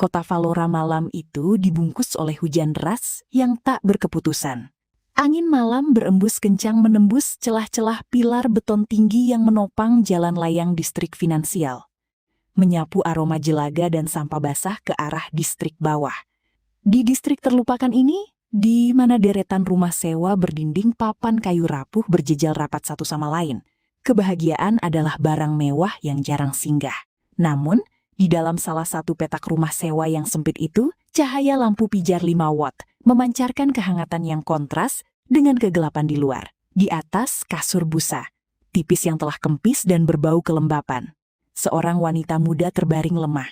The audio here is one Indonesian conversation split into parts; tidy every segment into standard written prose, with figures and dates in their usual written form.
Kota Valora malam itu dibungkus oleh hujan deras yang tak berkeputusan. Angin malam berembus kencang menembus celah-celah pilar beton tinggi yang menopang jalan layang distrik finansial. Menyapu aroma jelaga dan sampah basah ke arah distrik bawah. Di distrik terlupakan ini, di mana deretan rumah sewa berdinding papan kayu rapuh berjejal rapat satu sama lain, kebahagiaan adalah barang mewah yang jarang singgah. Namun, di dalam salah satu petak rumah sewa yang sempit itu, cahaya lampu pijar 5 watt memancarkan kehangatan yang kontras dengan kegelapan di luar. Di atas kasur busa, tipis yang telah kempis dan berbau kelembapan, seorang wanita muda terbaring lemah.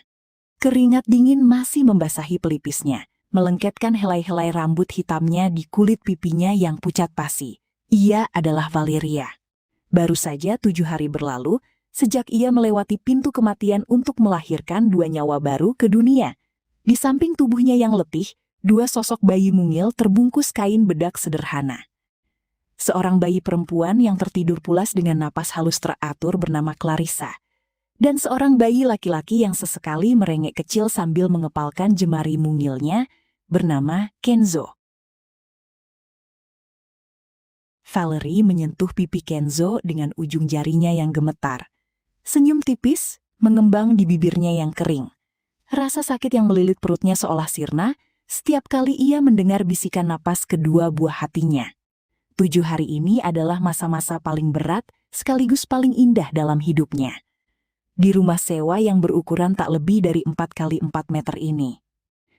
Keringat dingin masih membasahi pelipisnya, melengketkan helai-helai rambut hitamnya di kulit pipinya yang pucat pasi. Ia adalah Valeria. Baru saja 7 hari berlalu, sejak ia melewati pintu kematian untuk melahirkan 2 nyawa baru ke dunia. Di samping tubuhnya yang letih, 2 sosok bayi mungil terbungkus kain bedak sederhana. Seorang bayi perempuan yang tertidur pulas dengan napas halus teratur bernama Clarissa. Dan seorang bayi laki-laki yang sesekali merengek kecil sambil mengepalkan jemari mungilnya bernama Kenzo. Valerie menyentuh pipi Kenzo dengan ujung jarinya yang gemetar. Senyum tipis mengembang di bibirnya yang kering. Rasa sakit yang melilit perutnya seolah sirna setiap kali ia mendengar bisikan napas kedua buah hatinya. 7 hari ini adalah masa-masa paling berat sekaligus paling indah dalam hidupnya. Di rumah sewa yang berukuran tak lebih dari 4 kali 4 meter ini.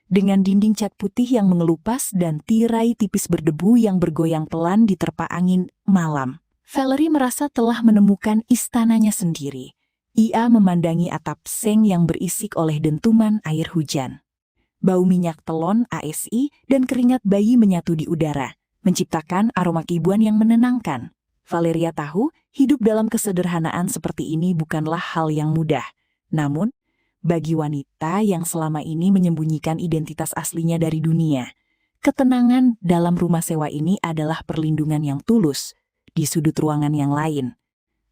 Dengan dinding cat putih yang mengelupas dan tirai tipis berdebu yang bergoyang pelan diterpa angin malam, Valerie merasa telah menemukan istananya sendiri. Ia memandangi atap seng yang berisik oleh dentuman air hujan. Bau minyak telon ASI dan keringat bayi menyatu di udara, menciptakan aroma kibuan yang menenangkan. Valeria tahu hidup dalam kesederhanaan seperti ini bukanlah hal yang mudah. Namun, bagi wanita yang selama ini menyembunyikan identitas aslinya dari dunia, ketenangan dalam rumah sewa ini adalah perlindungan yang tulus di sudut ruangan yang lain.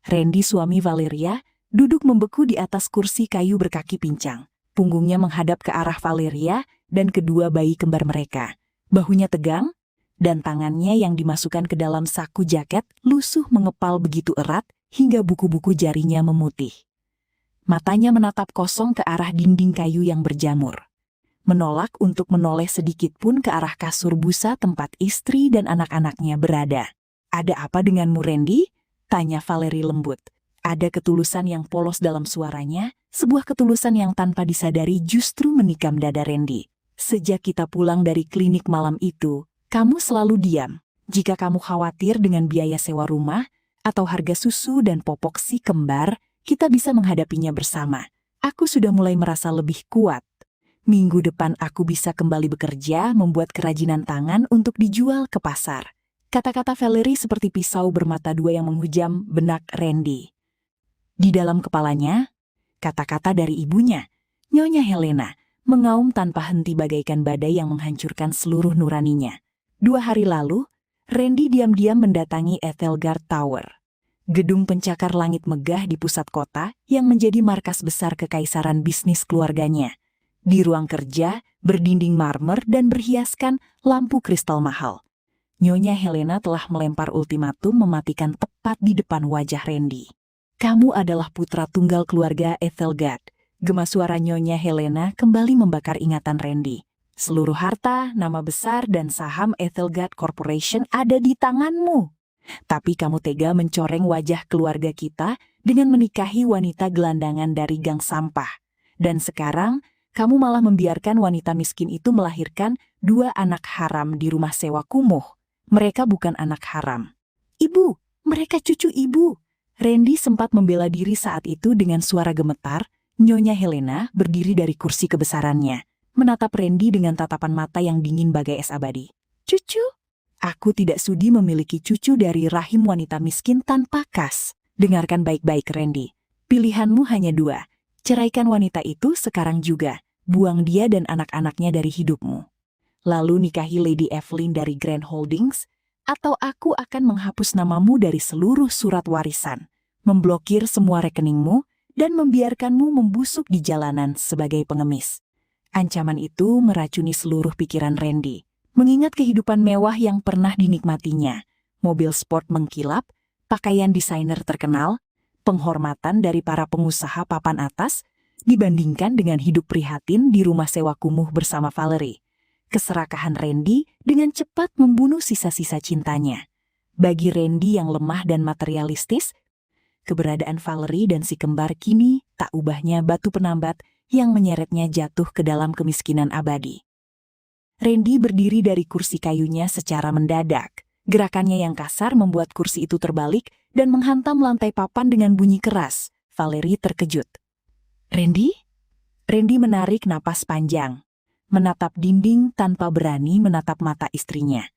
Randy, suami Valeria, duduk membeku di atas kursi kayu berkaki pincang. Punggungnya menghadap ke arah Valeria dan kedua bayi kembar mereka. Bahunya tegang, dan tangannya yang dimasukkan ke dalam saku jaket lusuh mengepal begitu erat hingga buku-buku jarinya memutih. Matanya menatap kosong ke arah dinding kayu yang berjamur. Menolak untuk menoleh sedikit pun ke arah kasur busa tempat istri dan anak-anaknya berada. "Ada apa denganmu, Randy?" tanya Valerie lembut. Ada ketulusan yang polos dalam suaranya, sebuah ketulusan yang tanpa disadari justru menikam dada Randy. "Sejak kita pulang dari klinik malam itu, kamu selalu diam. Jika kamu khawatir dengan biaya sewa rumah, atau harga susu dan popok si kembar, kita bisa menghadapinya bersama. Aku sudah mulai merasa lebih kuat. Minggu depan aku bisa kembali bekerja membuat kerajinan tangan untuk dijual ke pasar." Kata-kata Valerie seperti pisau bermata dua yang menghujam benak Randy. Di dalam kepalanya, kata-kata dari ibunya, Nyonya Helena, mengaum tanpa henti bagaikan badai yang menghancurkan seluruh nuraninya. 2 hari lalu, Randy diam-diam mendatangi Ethelgard Tower. Gedung pencakar langit megah di pusat kota yang menjadi markas besar kekaisaran bisnis keluarganya. Di ruang kerja, berdinding marmer dan berhiaskan lampu kristal mahal. Nyonya Helena telah melempar ultimatum mematikan tepat di depan wajah Randy. "Kamu adalah putra tunggal keluarga Ethelgard." Gema suara Nyonya Helena kembali membakar ingatan Randy. "Seluruh harta, nama besar, dan saham Ethelgard Corporation ada di tanganmu. Tapi kamu tega mencoreng wajah keluarga kita dengan menikahi wanita gelandangan dari gang sampah. Dan sekarang, kamu malah membiarkan wanita miskin itu melahirkan 2 anak haram di rumah sewa kumuh. Mereka bukan anak haram. Ibu, mereka cucu ibu." Randy sempat membela diri saat itu dengan suara gemetar. Nyonya Helena berdiri dari kursi kebesarannya, menatap Randy dengan tatapan mata yang dingin bagai es abadi. "Cucu? Aku tidak sudi memiliki cucu dari rahim wanita miskin tanpa kas. Dengarkan baik-baik, Randy. Pilihanmu hanya 2. Ceraikan wanita itu sekarang juga. Buang dia dan anak-anaknya dari hidupmu. Lalu nikahi Lady Evelyn dari Grand Holdings, atau aku akan menghapus namamu dari seluruh surat warisan, memblokir semua rekeningmu, dan membiarkanmu membusuk di jalanan sebagai pengemis. Ancaman itu meracuni seluruh pikiran Randy. Mengingat kehidupan mewah yang pernah dinikmatinya, mobil sport mengkilap, pakaian desainer terkenal, penghormatan dari para pengusaha papan atas, dibandingkan dengan hidup prihatin di rumah sewa kumuh bersama Valerie. Keserakahan Randy dengan cepat membunuh sisa-sisa cintanya. Bagi Randy yang lemah dan materialistis, keberadaan Valerie dan si kembar kini tak ubahnya batu penambat yang menyeretnya jatuh ke dalam kemiskinan abadi. Randy berdiri dari kursi kayunya secara mendadak. Gerakannya yang kasar membuat kursi itu terbalik dan menghantam lantai papan dengan bunyi keras. Valerie terkejut. "Randy?" Randy menarik napas panjang, menatap dinding tanpa berani menatap mata istrinya.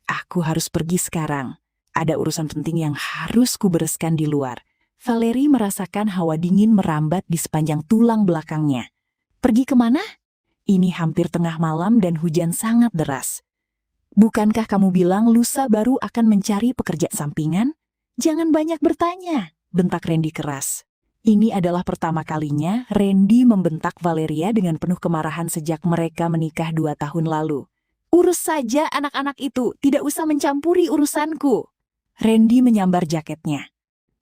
"Aku harus pergi sekarang. Ada urusan penting yang harus kubereskan di luar." Valerie merasakan hawa dingin merambat di sepanjang tulang belakangnya. "Pergi kemana?" "Ini hampir tengah malam dan hujan sangat deras." "Bukankah kamu bilang lusa baru akan mencari pekerja sampingan?" "Jangan banyak bertanya," bentak Randy keras. Ini adalah pertama kalinya Randy membentak Valeria dengan penuh kemarahan sejak mereka menikah 2 tahun lalu. "Urus saja anak-anak itu, tidak usah mencampuri urusanku." Randy menyambar jaketnya,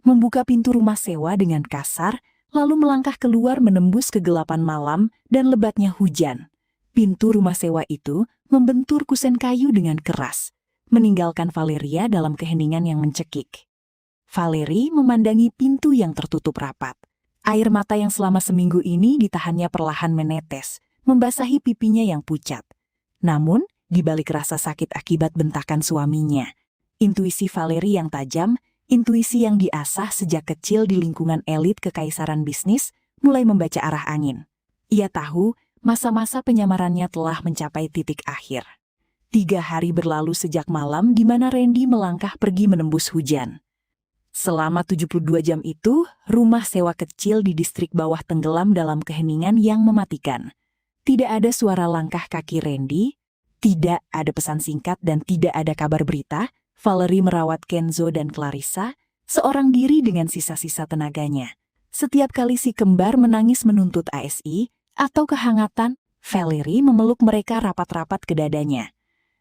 membuka pintu rumah sewa dengan kasar, lalu melangkah keluar menembus kegelapan malam dan lebatnya hujan. Pintu rumah sewa itu membentur kusen kayu dengan keras, meninggalkan Valeria dalam keheningan yang mencekik. Valerie memandangi pintu yang tertutup rapat. Air mata yang selama seminggu ini ditahannya perlahan menetes, membasahi pipinya yang pucat. Namun, di balik rasa sakit akibat bentakan suaminya, intuisi Valerie yang tajam, intuisi yang diasah sejak kecil di lingkungan elit kekaisaran bisnis, mulai membaca arah angin. Ia tahu masa-masa penyamarannya telah mencapai titik akhir. 3 hari berlalu sejak malam di mana Randy melangkah pergi menembus hujan. Selama 72 jam itu, rumah sewa kecil di distrik bawah tenggelam dalam keheningan yang mematikan. Tidak ada suara langkah kaki Randy, tidak ada pesan singkat dan tidak ada kabar berita. Valerie merawat Kenzo dan Clarissa, seorang diri dengan sisa-sisa tenaganya. Setiap kali si kembar menangis menuntut ASI atau kehangatan, Valerie memeluk mereka rapat-rapat ke dadanya.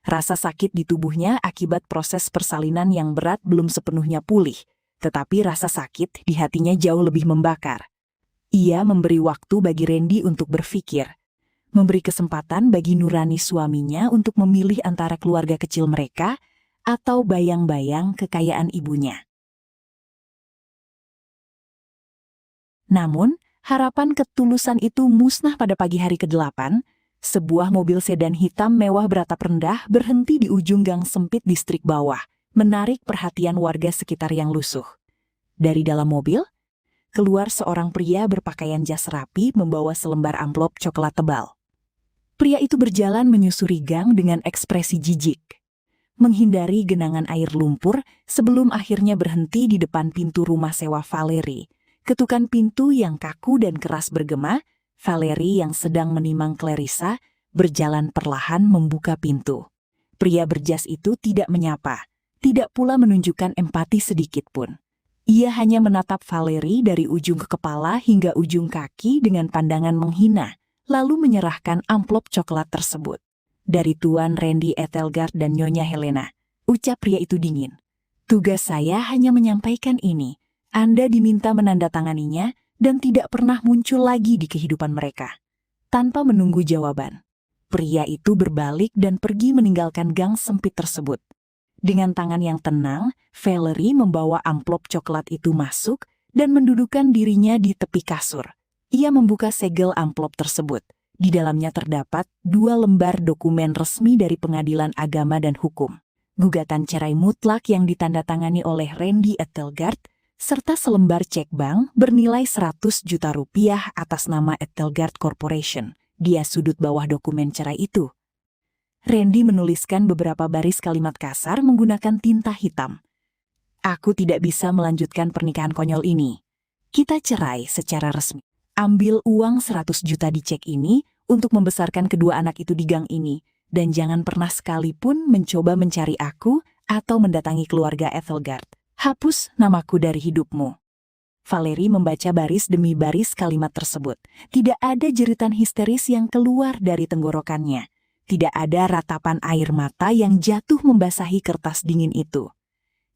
Rasa sakit di tubuhnya akibat proses persalinan yang berat belum sepenuhnya pulih, tetapi rasa sakit di hatinya jauh lebih membakar. Ia memberi waktu bagi Randy untuk berpikir, memberi kesempatan bagi nurani suaminya untuk memilih antara keluarga kecil mereka atau bayang-bayang kekayaan ibunya. Namun, harapan ketulusan itu musnah pada pagi hari ke-8. Sebuah mobil sedan hitam mewah beratap rendah berhenti di ujung gang sempit distrik bawah, menarik perhatian warga sekitar yang lusuh. Dari dalam mobil, keluar seorang pria berpakaian jas rapi membawa selembar amplop coklat tebal. Pria itu berjalan menyusuri gang dengan ekspresi jijik, menghindari genangan air lumpur sebelum akhirnya berhenti di depan pintu rumah sewa Valerie. Ketukan pintu yang kaku dan keras bergema, Valerie yang sedang menimang Clarissa berjalan perlahan membuka pintu. Pria berjas itu tidak menyapa, tidak pula menunjukkan empati sedikit pun. Ia hanya menatap Valerie dari ujung ke kepala hingga ujung kaki dengan pandangan menghina, lalu menyerahkan amplop coklat tersebut. "Dari Tuan Randy Ethelgard dan Nyonya Helena," ucap pria itu dingin. "Tugas saya hanya menyampaikan ini. Anda diminta menandatanganinya dan tidak pernah muncul lagi di kehidupan mereka." Tanpa menunggu jawaban, pria itu berbalik dan pergi meninggalkan gang sempit tersebut. Dengan tangan yang tenang, Valerie membawa amplop coklat itu masuk dan mendudukkan dirinya di tepi kasur. Ia membuka segel amplop tersebut. Di dalamnya terdapat 2 lembar dokumen resmi dari Pengadilan Agama dan Hukum, gugatan cerai mutlak yang ditandatangani oleh Randy Ethelgard, serta selembar cek bank bernilai 100 juta rupiah atas nama Ethelgard Corporation. Di sudut bawah dokumen cerai itu, Randy menuliskan beberapa baris kalimat kasar menggunakan tinta hitam. "Aku tidak bisa melanjutkan pernikahan konyol ini. Kita cerai secara resmi. Ambil uang 100 juta di cek ini untuk membesarkan kedua anak itu di gang ini, dan jangan pernah sekalipun mencoba mencari aku atau mendatangi keluarga Ethelgard. Hapus namaku dari hidupmu." Valerie membaca baris demi baris kalimat tersebut. Tidak ada jeritan histeris yang keluar dari tenggorokannya. Tidak ada ratapan air mata yang jatuh membasahi kertas dingin itu.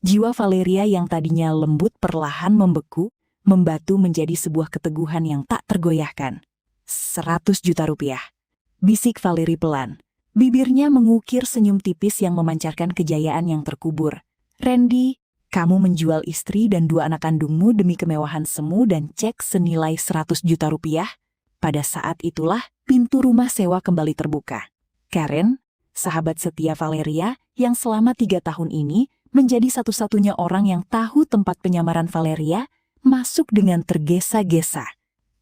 Jiwa Valeria yang tadinya lembut perlahan membeku, membatu menjadi sebuah keteguhan yang tak tergoyahkan. 100 juta rupiah. Bisik Valerie pelan. Bibirnya mengukir senyum tipis yang memancarkan kejayaan yang terkubur. Randy, kamu menjual istri dan 2 anak kandungmu demi kemewahan semu dan cek senilai 100 juta rupiah? Pada saat itulah pintu rumah sewa kembali terbuka. Karen, sahabat setia Valeria, yang selama 3 tahun ini menjadi satu-satunya orang yang tahu tempat penyamaran Valeria, masuk dengan tergesa-gesa.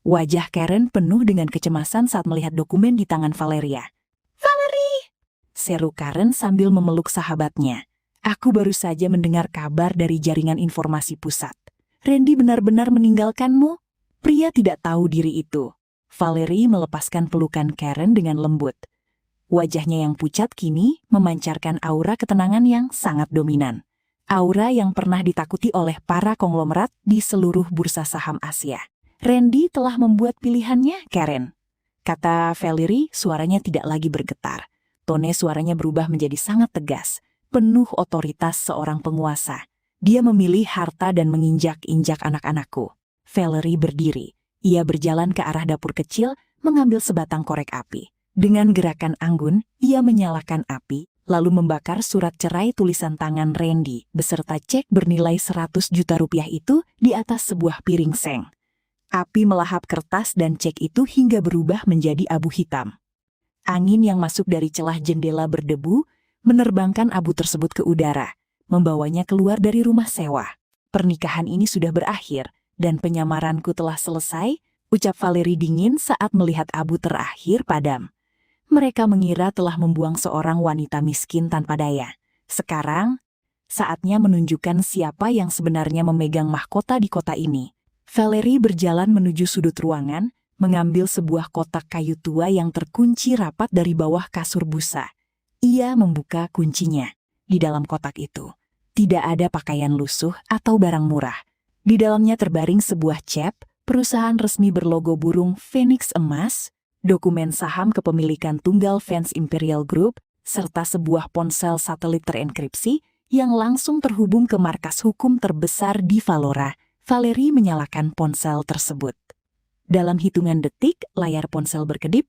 Wajah Karen penuh dengan kecemasan saat melihat dokumen di tangan Valeria. "Valerie!" seru Karen sambil memeluk sahabatnya. "Aku baru saja mendengar kabar dari jaringan informasi pusat. Randy benar-benar meninggalkanmu?" Pria tidak tahu diri itu. Valerie melepaskan pelukan Karen dengan lembut. Wajahnya yang pucat kini memancarkan aura ketenangan yang sangat dominan. Aura yang pernah ditakuti oleh para konglomerat di seluruh bursa saham Asia. "Randy telah membuat pilihannya, Karen," kata Valerie, suaranya tidak lagi bergetar. Tone suaranya berubah menjadi sangat tegas, penuh otoritas seorang penguasa. "Dia memilih harta dan menginjak-injak anak-anakku." Valerie berdiri. Ia berjalan ke arah dapur kecil, mengambil sebatang korek api. Dengan gerakan anggun, ia menyalakan api, lalu membakar surat cerai tulisan tangan Randy beserta cek bernilai 100 juta rupiah itu di atas sebuah piring seng. Api melahap kertas dan cek itu hingga berubah menjadi abu hitam. Angin yang masuk dari celah jendela berdebu, menerbangkan abu tersebut ke udara, membawanya keluar dari rumah sewa. "Pernikahan ini sudah berakhir, dan penyamaranku telah selesai," ucap Valerie dingin saat melihat abu terakhir padam. Mereka mengira telah membuang seorang wanita miskin tanpa daya. Sekarang, saatnya menunjukkan siapa yang sebenarnya memegang mahkota di kota ini. Valerie berjalan menuju sudut ruangan, mengambil sebuah kotak kayu tua yang terkunci rapat dari bawah kasur busa. Ia membuka kuncinya. Di dalam kotak itu, tidak ada pakaian lusuh atau barang murah. Di dalamnya terbaring sebuah cep, perusahaan resmi berlogo burung Phoenix emas, dokumen saham kepemilikan tunggal Fans Imperial Group, serta sebuah ponsel satelit terenkripsi yang langsung terhubung ke markas hukum terbesar di Valora. Valerie menyalakan ponsel tersebut. Dalam hitungan detik, layar ponsel berkedip,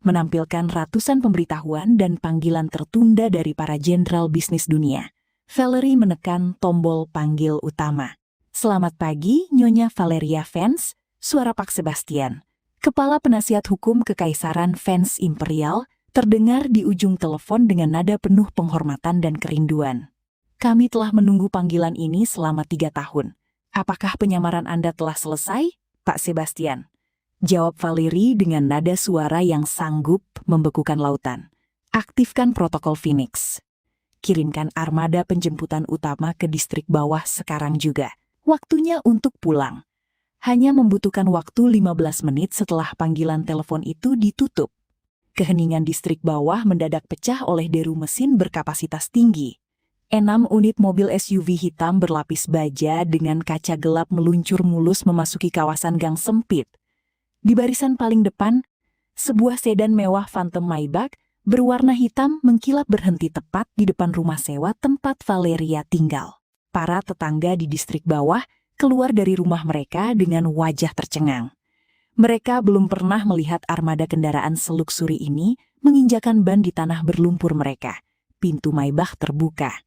menampilkan ratusan pemberitahuan dan panggilan tertunda dari para jenderal bisnis dunia. Valerie menekan tombol panggil utama. "Selamat pagi, Nyonya Valeria Fans," suara Pak Sebastian, kepala penasihat hukum Kekaisaran Fans Imperial, terdengar di ujung telepon dengan nada penuh penghormatan dan kerinduan. "Kami telah menunggu panggilan ini selama 3 tahun. Apakah penyamaran Anda telah selesai, Pak Sebastian?" Jawab Valerie dengan nada suara yang sanggup membekukan lautan. "Aktifkan protokol Phoenix. Kirimkan armada penjemputan utama ke distrik bawah sekarang juga. Waktunya untuk pulang." Hanya membutuhkan waktu 15 menit setelah panggilan telepon itu ditutup. Keheningan distrik bawah mendadak pecah oleh deru mesin berkapasitas tinggi. 6 unit mobil SUV hitam berlapis baja dengan kaca gelap meluncur mulus memasuki kawasan gang sempit. Di barisan paling depan, sebuah sedan mewah Phantom Maybach berwarna hitam mengkilap berhenti tepat di depan rumah sewa tempat Valeria tinggal. Para tetangga di distrik bawah keluar dari rumah mereka dengan wajah tercengang. Mereka belum pernah melihat armada kendaraan seluksuri ini menginjakan ban di tanah berlumpur mereka. Pintu Maybach terbuka.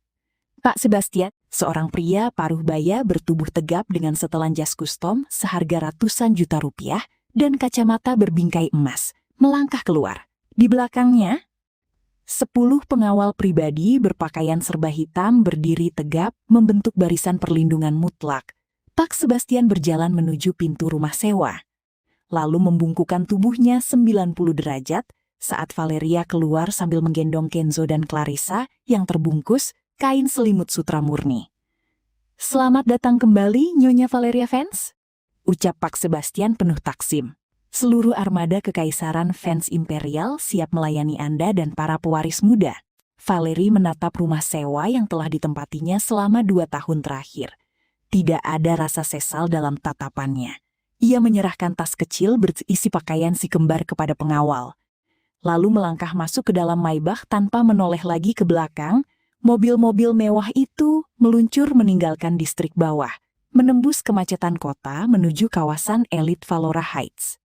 "Pak Sebastian," seorang pria paruh baya bertubuh tegap dengan setelan jas kustom seharga ratusan juta rupiah dan kacamata berbingkai emas, melangkah keluar. Di belakangnya, 10 pengawal pribadi berpakaian serba hitam berdiri tegap membentuk barisan perlindungan mutlak. Pak Sebastian berjalan menuju pintu rumah sewa, lalu membungkukkan tubuhnya 90 derajat saat Valeria keluar sambil menggendong Kenzo dan Clarissa yang terbungkus kain selimut sutra murni. "Selamat datang kembali, Nyonya Valeria Fans," ucap Pak Sebastian penuh taksim. "Seluruh armada Kekaisaran Fans Imperial siap melayani Anda dan para pewaris muda." Valerie menatap rumah sewa yang telah ditempatinya selama 2 tahun terakhir. Tidak ada rasa sesal dalam tatapannya. Ia menyerahkan tas kecil berisi pakaian si kembar kepada pengawal. Lalu melangkah masuk ke dalam Maybach tanpa menoleh lagi ke belakang. Mobil-mobil mewah itu meluncur meninggalkan distrik bawah, menembus kemacetan kota menuju kawasan elit Valora Heights.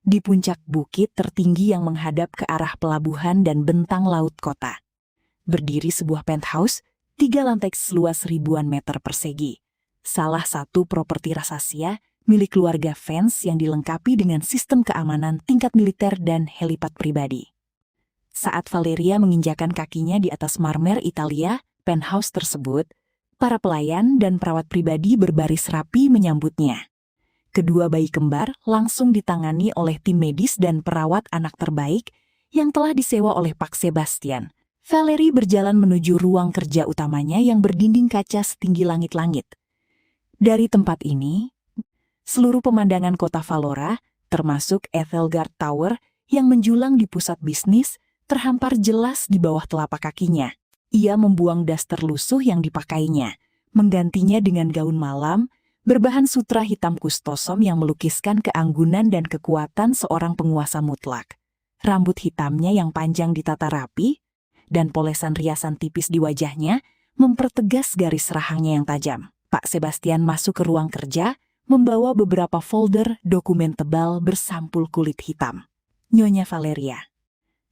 Di puncak bukit tertinggi yang menghadap ke arah pelabuhan dan bentang laut kota, berdiri sebuah penthouse, 3 lantai seluas ribuan meter persegi. Salah satu properti rahasia milik keluarga Vance yang dilengkapi dengan sistem keamanan tingkat militer dan helipad pribadi. Saat Valeria menginjakan kakinya di atas marmer Italia, penthouse tersebut, para pelayan dan perawat pribadi berbaris rapi menyambutnya. Kedua bayi kembar langsung ditangani oleh tim medis dan perawat anak terbaik yang telah disewa oleh Pak Sebastian. Valerie berjalan menuju ruang kerja utamanya yang berdinding kaca setinggi langit-langit. Dari tempat ini, seluruh pemandangan kota Valora, termasuk Ethelgard Tower yang menjulang di pusat bisnis, terhampar jelas di bawah telapak kakinya. Ia membuang daster lusuh yang dipakainya, menggantinya dengan gaun malam, berbahan sutra hitam kustosom yang melukiskan keanggunan dan kekuatan seorang penguasa mutlak. Rambut hitamnya yang panjang ditata rapi, dan polesan riasan tipis di wajahnya, mempertegas garis rahangnya yang tajam. Pak Sebastian masuk ke ruang kerja, membawa beberapa folder dokumen tebal bersampul kulit hitam. Nyonya Valeria.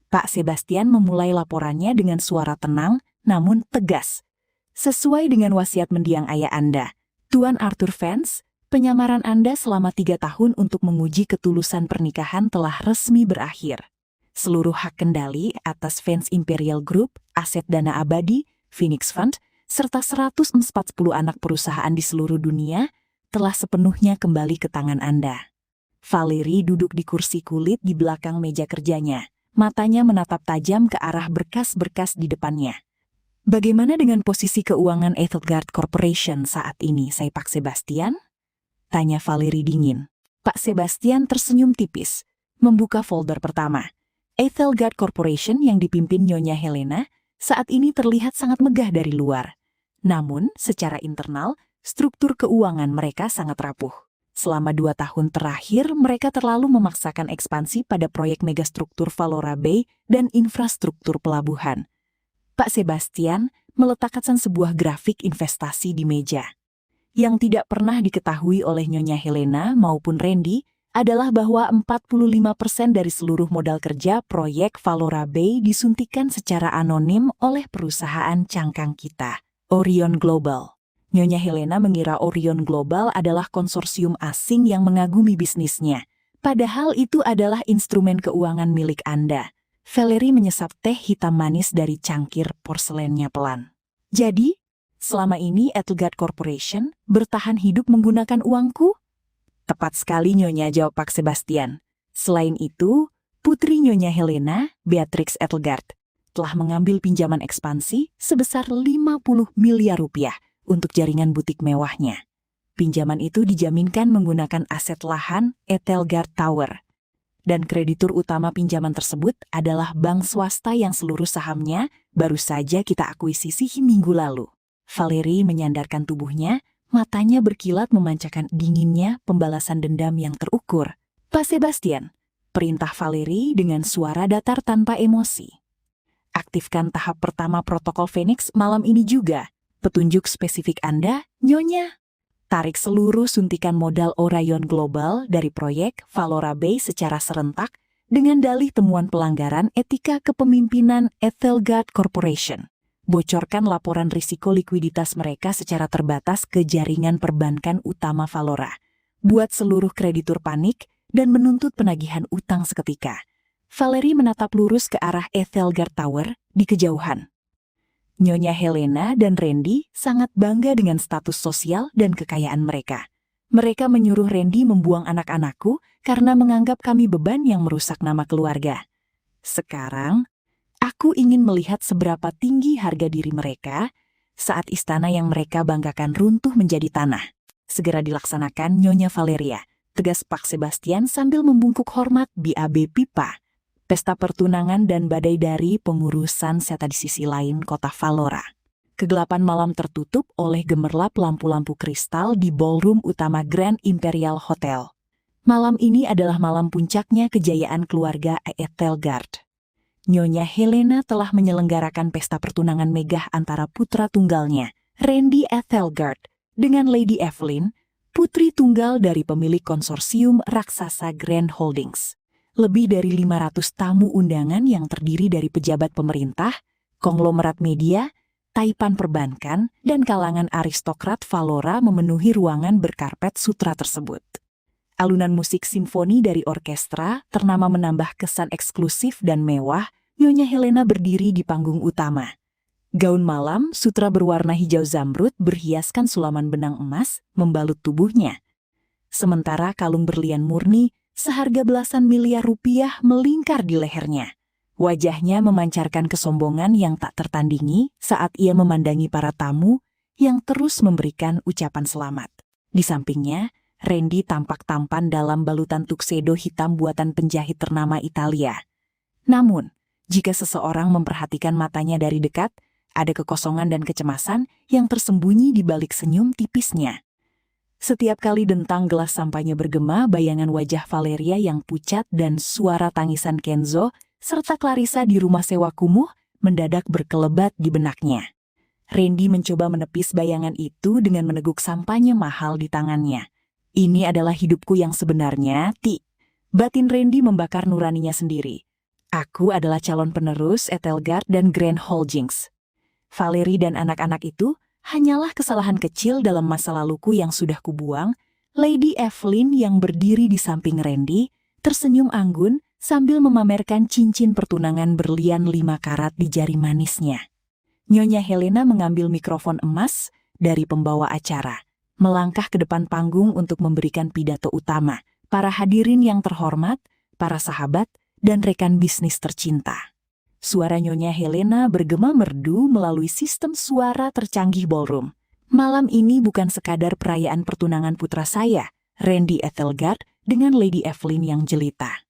Pak Sebastian memulai laporannya dengan suara tenang, namun tegas. Sesuai dengan wasiat mendiang ayah Anda, Tuan Arthur Vance, penyamaran Anda selama 3 tahun untuk menguji ketulusan pernikahan telah resmi berakhir. Seluruh hak kendali atas Vance Imperial Group, aset dana abadi, Phoenix Fund, serta 140 anak perusahaan di seluruh dunia telah sepenuhnya kembali ke tangan Anda. Valerie duduk di kursi kulit di belakang meja kerjanya. Matanya menatap tajam ke arah berkas-berkas di depannya. Bagaimana dengan posisi keuangan Ethelgard Corporation saat ini, saya Pak Sebastian? Tanya Valerie dingin. Pak Sebastian tersenyum tipis, membuka folder pertama. Ethelgard Corporation yang dipimpin Nyonya Helena saat ini terlihat sangat megah dari luar. Namun, secara internal, struktur keuangan mereka sangat rapuh. Selama 2 tahun terakhir, mereka terlalu memaksakan ekspansi pada proyek megastruktur Valora Bay dan infrastruktur pelabuhan. Pak Sebastian meletakkan sebuah grafik investasi di meja. Yang tidak pernah diketahui oleh Nyonya Helena maupun Randy adalah bahwa 45% dari seluruh modal kerja proyek Valora Bay disuntikan secara anonim oleh perusahaan cangkang kita, Orion Global. Nyonya Helena mengira Orion Global adalah konsorsium asing yang mengagumi bisnisnya. Padahal itu adalah instrumen keuangan milik Anda. Valerie menyesap teh hitam manis dari cangkir porselennya pelan. Jadi, selama ini Ethelgard Corporation bertahan hidup menggunakan uangku? Tepat sekali, Nyonya, jawab Pak Sebastian. Selain itu, putri Nyonya Helena, Beatrix Ethelgard, telah mengambil pinjaman ekspansi sebesar 50 miliar rupiah untuk jaringan butik mewahnya. Pinjaman itu dijaminkan menggunakan aset lahan Ethelgard Tower. Dan kreditur utama pinjaman tersebut adalah bank swasta yang seluruh sahamnya baru saja kita akuisisi minggu lalu. Valerie menyandarkan tubuhnya, matanya berkilat memancarkan dinginnya pembalasan dendam yang terukur. Pak Sebastian, perintah Valerie dengan suara datar tanpa emosi. Aktifkan tahap pertama protokol Phoenix malam ini juga. Petunjuk spesifik Anda, Nyonya. Tarik seluruh suntikan modal Orion Global dari proyek Valora Bay secara serentak dengan dalih temuan pelanggaran etika kepemimpinan Ethelgard Corporation. Bocorkan laporan risiko likuiditas mereka secara terbatas ke jaringan perbankan utama Valora. Buat seluruh kreditur panik dan menuntut penagihan utang seketika. Valerie menatap lurus ke arah Ethelgard Tower di kejauhan. Nyonya Helena dan Randy sangat bangga dengan status sosial dan kekayaan mereka. Mereka menyuruh Randy membuang anak-anakku karena menganggap kami beban yang merusak nama keluarga. Sekarang, aku ingin melihat seberapa tinggi harga diri mereka saat istana yang mereka banggakan runtuh menjadi tanah. Segera dilaksanakan, Nyonya Valeria, tegas Pak Sebastian sambil membungkuk hormat BAB pipa. Pesta pertunangan dan badai dari pengurusan serta di sisi lain kota Valora. Kegelapan malam tertutup oleh gemerlap lampu-lampu kristal di ballroom utama Grand Imperial Hotel. Malam ini adalah malam puncaknya kejayaan keluarga Ethelgard. Nyonya Helena telah menyelenggarakan pesta pertunangan megah antara putra tunggalnya, Randy Ethelgard, dengan Lady Evelyn, putri tunggal dari pemilik konsorsium raksasa Grand Holdings. Lebih dari 500 tamu undangan yang terdiri dari pejabat pemerintah, konglomerat media, taipan perbankan, dan kalangan aristokrat Valora memenuhi ruangan berkarpet sutra tersebut. Alunan musik simfoni dari orkestra ternama menambah kesan eksklusif dan mewah. Nyonya Helena berdiri di panggung utama. Gaun malam sutra berwarna hijau zamrud berhiaskan sulaman benang emas membalut tubuhnya. Sementara kalung berlian murni seharga belasan miliar rupiah melingkar di lehernya. Wajahnya memancarkan kesombongan yang tak tertandingi saat ia memandangi para tamu yang terus memberikan ucapan selamat. Di sampingnya, Randy tampak tampan dalam balutan tuxedo hitam buatan penjahit ternama Italia. Namun, jika seseorang memperhatikan matanya dari dekat, ada kekosongan dan kecemasan yang tersembunyi di balik senyum tipisnya. Setiap kali dentang gelas sampainya bergema, bayangan wajah Valeria yang pucat dan suara tangisan Kenzo serta Clarissa di rumah sewa kumuh mendadak berkelebat di benaknya. Randy mencoba menepis bayangan itu dengan meneguk sampahnya mahal di tangannya. Ini adalah hidupku yang sebenarnya, Ti. Batin Randy membakar nuraninya sendiri. Aku adalah calon penerus Ethelgard dan Grand Holdings. Valerie dan anak-anak itu hanyalah kesalahan kecil dalam masa laluku yang sudah kubuang. Lady Evelyn yang berdiri di samping Randy tersenyum anggun sambil memamerkan cincin pertunangan berlian 5 karat di jari manisnya. Nyonya Helena mengambil mikrofon emas dari pembawa acara, melangkah ke depan panggung untuk memberikan pidato utama. Para hadirin yang terhormat, para sahabat, dan rekan bisnis tercinta. Suara Nyonya Helena bergema merdu melalui sistem suara tercanggih ballroom. Malam ini bukan sekadar perayaan pertunangan putra saya, Randy Ethelgard, dengan Lady Evelyn yang jelita.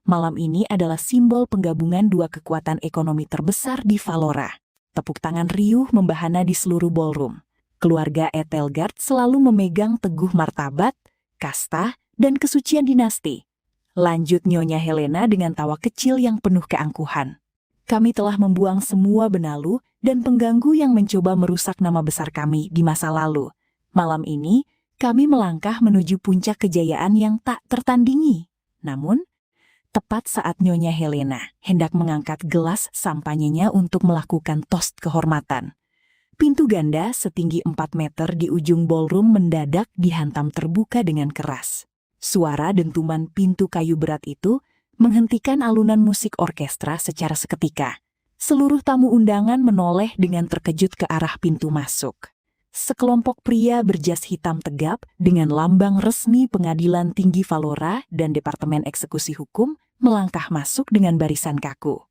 Malam ini adalah simbol penggabungan dua kekuatan ekonomi terbesar di Valora. Tepuk tangan riuh membahana di seluruh ballroom. Keluarga Ethelgard selalu memegang teguh martabat, kasta, dan kesucian dinasti. Lanjut Nyonya Helena dengan tawa kecil yang penuh keangkuhan. Kami telah membuang semua benalu dan pengganggu yang mencoba merusak nama besar kami di masa lalu. Malam ini, kami melangkah menuju puncak kejayaan yang tak tertandingi. Namun, tepat saat Nyonya Helena hendak mengangkat gelas sampanyenya untuk melakukan toast kehormatan, pintu ganda setinggi 4 meter di ujung ballroom mendadak dihantam terbuka dengan keras. Suara dentuman pintu kayu berat itu menghentikan alunan musik orkestra secara seketika. Seluruh tamu undangan menoleh dengan terkejut ke arah pintu masuk. Sekelompok pria berjas hitam tegap dengan lambang resmi Pengadilan Tinggi Valora dan Departemen Eksekusi Hukum melangkah masuk dengan barisan kaku.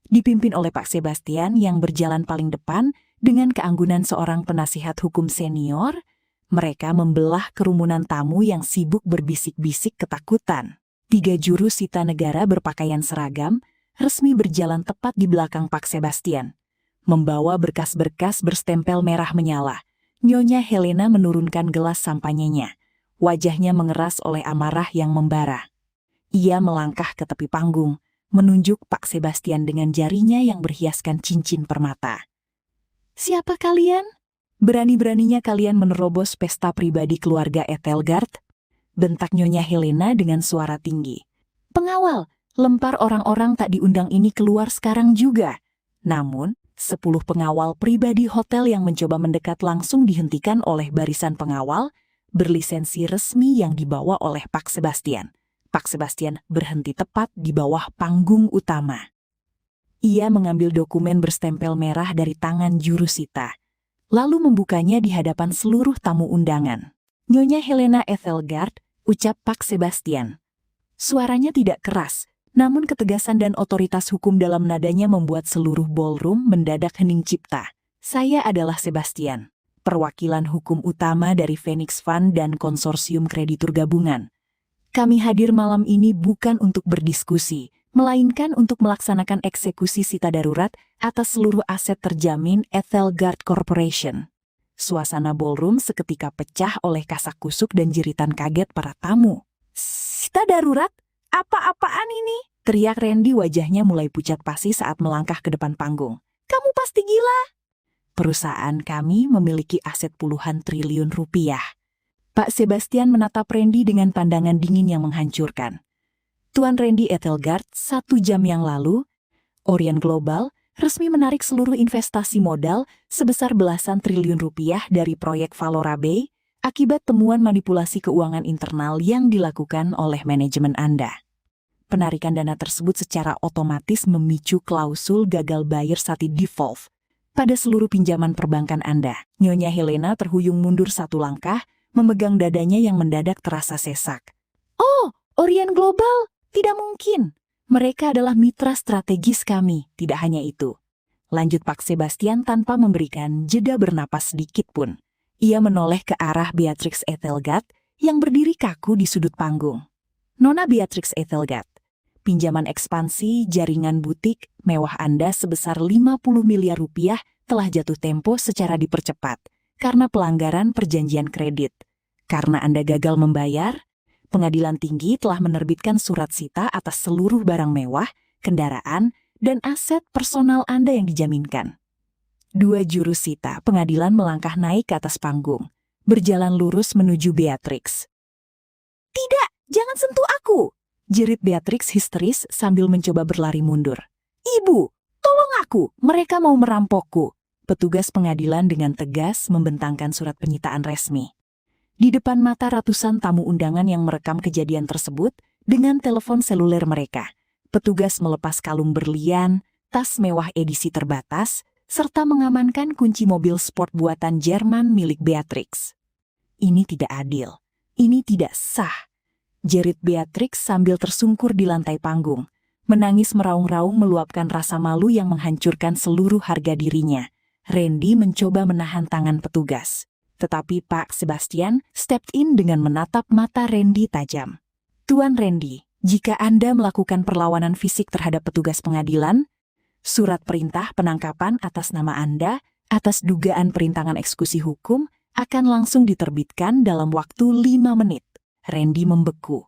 Dipimpin oleh Pak Sebastian yang berjalan paling depan dengan keanggunan seorang penasihat hukum senior, mereka membelah kerumunan tamu yang sibuk berbisik-bisik ketakutan. 3 juru sita negara berpakaian seragam resmi berjalan tepat di belakang Pak Sebastian. Membawa berkas-berkas berstempel merah menyala, Nyonya Helena menurunkan gelas sampanyenya. Wajahnya mengeras oleh amarah yang membara. Ia melangkah ke tepi panggung, menunjuk Pak Sebastian dengan jarinya yang berhiaskan cincin permata. "Siapa kalian? Berani-beraninya kalian menerobos pesta pribadi keluarga Ethelgard?" bentak Nyonya Helena dengan suara tinggi. "Pengawal, lempar orang-orang tak diundang ini keluar sekarang juga." Namun, 10 pengawal pribadi hotel yang mencoba mendekat langsung dihentikan oleh barisan pengawal berlisensi resmi yang dibawa oleh Pak Sebastian. Pak Sebastian berhenti tepat di bawah panggung utama. Ia mengambil dokumen berstempel merah dari tangan juru sita, lalu membukanya di hadapan seluruh tamu undangan. "Nyonya Helena Ethelgard," ucap Pak Sebastian. Suaranya tidak keras, namun ketegasan dan otoritas hukum dalam nadanya membuat seluruh ballroom mendadak hening cipta. "Saya adalah Sebastian, perwakilan hukum utama dari Phoenix Fund dan konsorsium kreditur gabungan. Kami hadir malam ini bukan untuk berdiskusi, melainkan untuk melaksanakan eksekusi sita darurat atas seluruh aset terjamin Ethelgard Corporation. Suasana ballroom seketika pecah oleh kasak-kusuk dan jeritan kaget para tamu. "Sita darurat? Apa-apaan ini?" teriak Randy, wajahnya mulai pucat pasi saat melangkah ke depan panggung. "Kamu pasti gila." "Perusahaan kami memiliki aset puluhan triliun rupiah." Pak Sebastian menatap Randy dengan pandangan dingin yang menghancurkan. "Tuan Randy Ethelgard, 1 jam yang lalu, Orient Global resmi menarik seluruh investasi modal sebesar belasan triliun rupiah dari proyek Valora Bay akibat temuan manipulasi keuangan internal yang dilakukan oleh manajemen Anda. Penarikan dana tersebut secara otomatis memicu klausul gagal bayar saat default pada seluruh pinjaman perbankan Anda." Nyonya Helena terhuyung mundur 1 langkah, memegang dadanya yang mendadak terasa sesak. "Oh, Orient Global? Tidak mungkin. Mereka adalah mitra strategis kami." "Tidak hanya itu," lanjut Pak Sebastian tanpa memberikan jeda bernapas sedikit pun. Ia menoleh ke arah Beatrix Ethelgard yang berdiri kaku di sudut panggung. "Nona Beatrix Ethelgard, pinjaman ekspansi jaringan butik mewah Anda sebesar 50 miliar rupiah telah jatuh tempo secara dipercepat karena pelanggaran perjanjian kredit. Karena Anda gagal membayar, Pengadilan Tinggi telah menerbitkan surat sita atas seluruh barang mewah, kendaraan, dan aset personal Anda yang dijaminkan." 2 juru sita pengadilan melangkah naik ke atas panggung, berjalan lurus menuju Beatrix. "Tidak, jangan sentuh aku!" jerit Beatrix histeris sambil mencoba berlari mundur. "Ibu, tolong aku, mereka mau merampokku." Petugas pengadilan dengan tegas membentangkan surat penyitaan resmi. Di depan mata ratusan tamu undangan yang merekam kejadian tersebut dengan telepon seluler mereka, petugas melepas kalung berlian, tas mewah edisi terbatas, serta mengamankan kunci mobil sport buatan Jerman milik Beatrix. "Ini tidak adil. Ini tidak sah," jerit Beatrix sambil tersungkur di lantai panggung, menangis meraung-raung meluapkan rasa malu yang menghancurkan seluruh harga dirinya. Randy mencoba menahan tangan petugas, tetapi Pak Sebastian stepped in dengan menatap mata Randy tajam. "Tuan Randy, jika Anda melakukan perlawanan fisik terhadap petugas pengadilan, surat perintah penangkapan atas nama Anda atas dugaan perintangan eksekusi hukum akan langsung diterbitkan dalam waktu 5 menit. Randy membeku.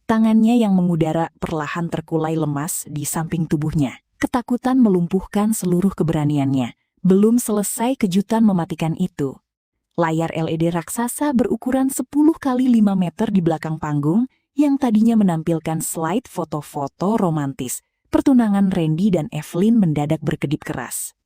Tangannya yang mengudara perlahan terkulai lemas di samping tubuhnya. Ketakutan melumpuhkan seluruh keberaniannya. Belum selesai kejutan mematikan itu. Layar LED raksasa berukuran 10 kali 5 meter di belakang panggung yang tadinya menampilkan slide foto-foto romantis. Pertunangan Randy dan Evelyn mendadak berkedip keras.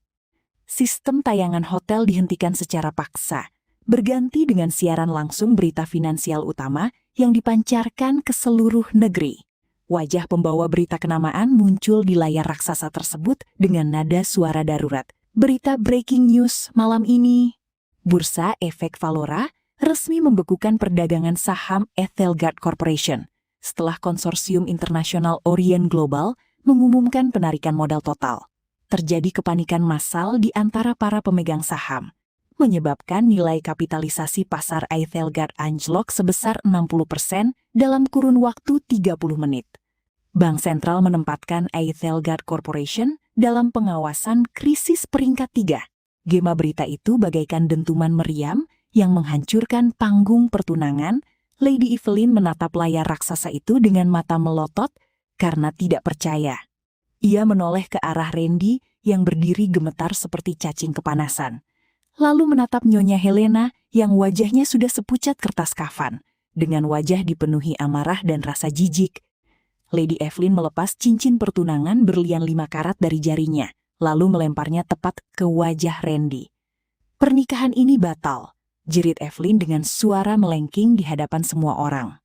Sistem tayangan hotel dihentikan secara paksa, berganti dengan siaran langsung berita finansial utama yang dipancarkan ke seluruh negeri. Wajah pembawa berita kenamaan muncul di layar raksasa tersebut dengan nada suara darurat. "Berita breaking news malam ini. Bursa Efek Valora resmi membekukan perdagangan saham Ethelgard Corporation setelah konsorsium internasional Orient Global mengumumkan penarikan modal total. Terjadi kepanikan massal di antara para pemegang saham, menyebabkan nilai kapitalisasi pasar Ethelgard anjlok sebesar 60% dalam kurun waktu 30 menit. Bank sentral menempatkan Ethelgard Corporation dalam pengawasan krisis peringkat 3. Gema berita itu bagaikan dentuman meriam yang menghancurkan panggung pertunangan. Lady Evelyn menatap layar raksasa itu dengan mata melotot karena tidak percaya. Ia menoleh ke arah Randy yang berdiri gemetar seperti cacing kepanasan. Lalu menatap Nyonya Helena yang wajahnya sudah sepucat kertas kafan, dengan wajah dipenuhi amarah dan rasa jijik. Lady Evelyn melepas cincin pertunangan berlian 5 karat dari jarinya, lalu melemparnya tepat ke wajah Randy. "Pernikahan ini batal," jerit Evelyn dengan suara melengking di hadapan semua orang.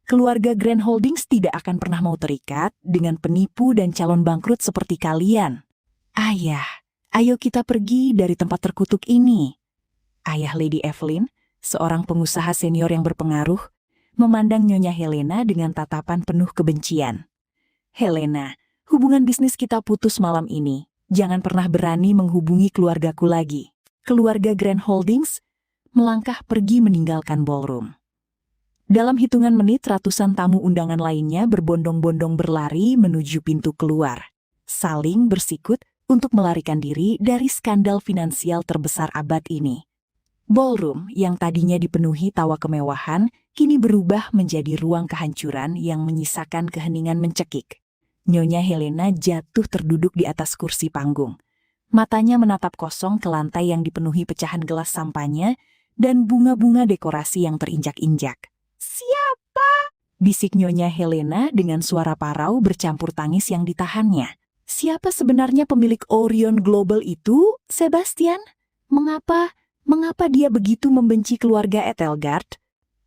"Keluarga Grand Holdings tidak akan pernah mau terikat dengan penipu dan calon bangkrut seperti kalian. Ayah, ayo kita pergi dari tempat terkutuk ini." Ayah Lady Evelyn, seorang pengusaha senior yang berpengaruh, memandang Nyonya Helena dengan tatapan penuh kebencian. "Helena, hubungan bisnis kita putus malam ini. Jangan pernah berani menghubungi keluargaku lagi." Keluarga Grand Holdings melangkah pergi meninggalkan ballroom. Dalam hitungan menit, ratusan tamu undangan lainnya berbondong-bondong berlari menuju pintu keluar, saling bersikut untuk melarikan diri dari skandal finansial terbesar abad ini. Ballroom yang tadinya dipenuhi tawa kemewahan, kini berubah menjadi ruang kehancuran yang menyisakan keheningan mencekik. Nyonya Helena jatuh terduduk di atas kursi panggung. Matanya menatap kosong ke lantai yang dipenuhi pecahan gelas sampahnya dan bunga-bunga dekorasi yang terinjak-injak. "Siapa?" bisik Nyonya Helena dengan suara parau bercampur tangis yang ditahannya. "Siapa sebenarnya pemilik Orion Global itu, Sebastian? Mengapa dia begitu membenci keluarga Etelgard?"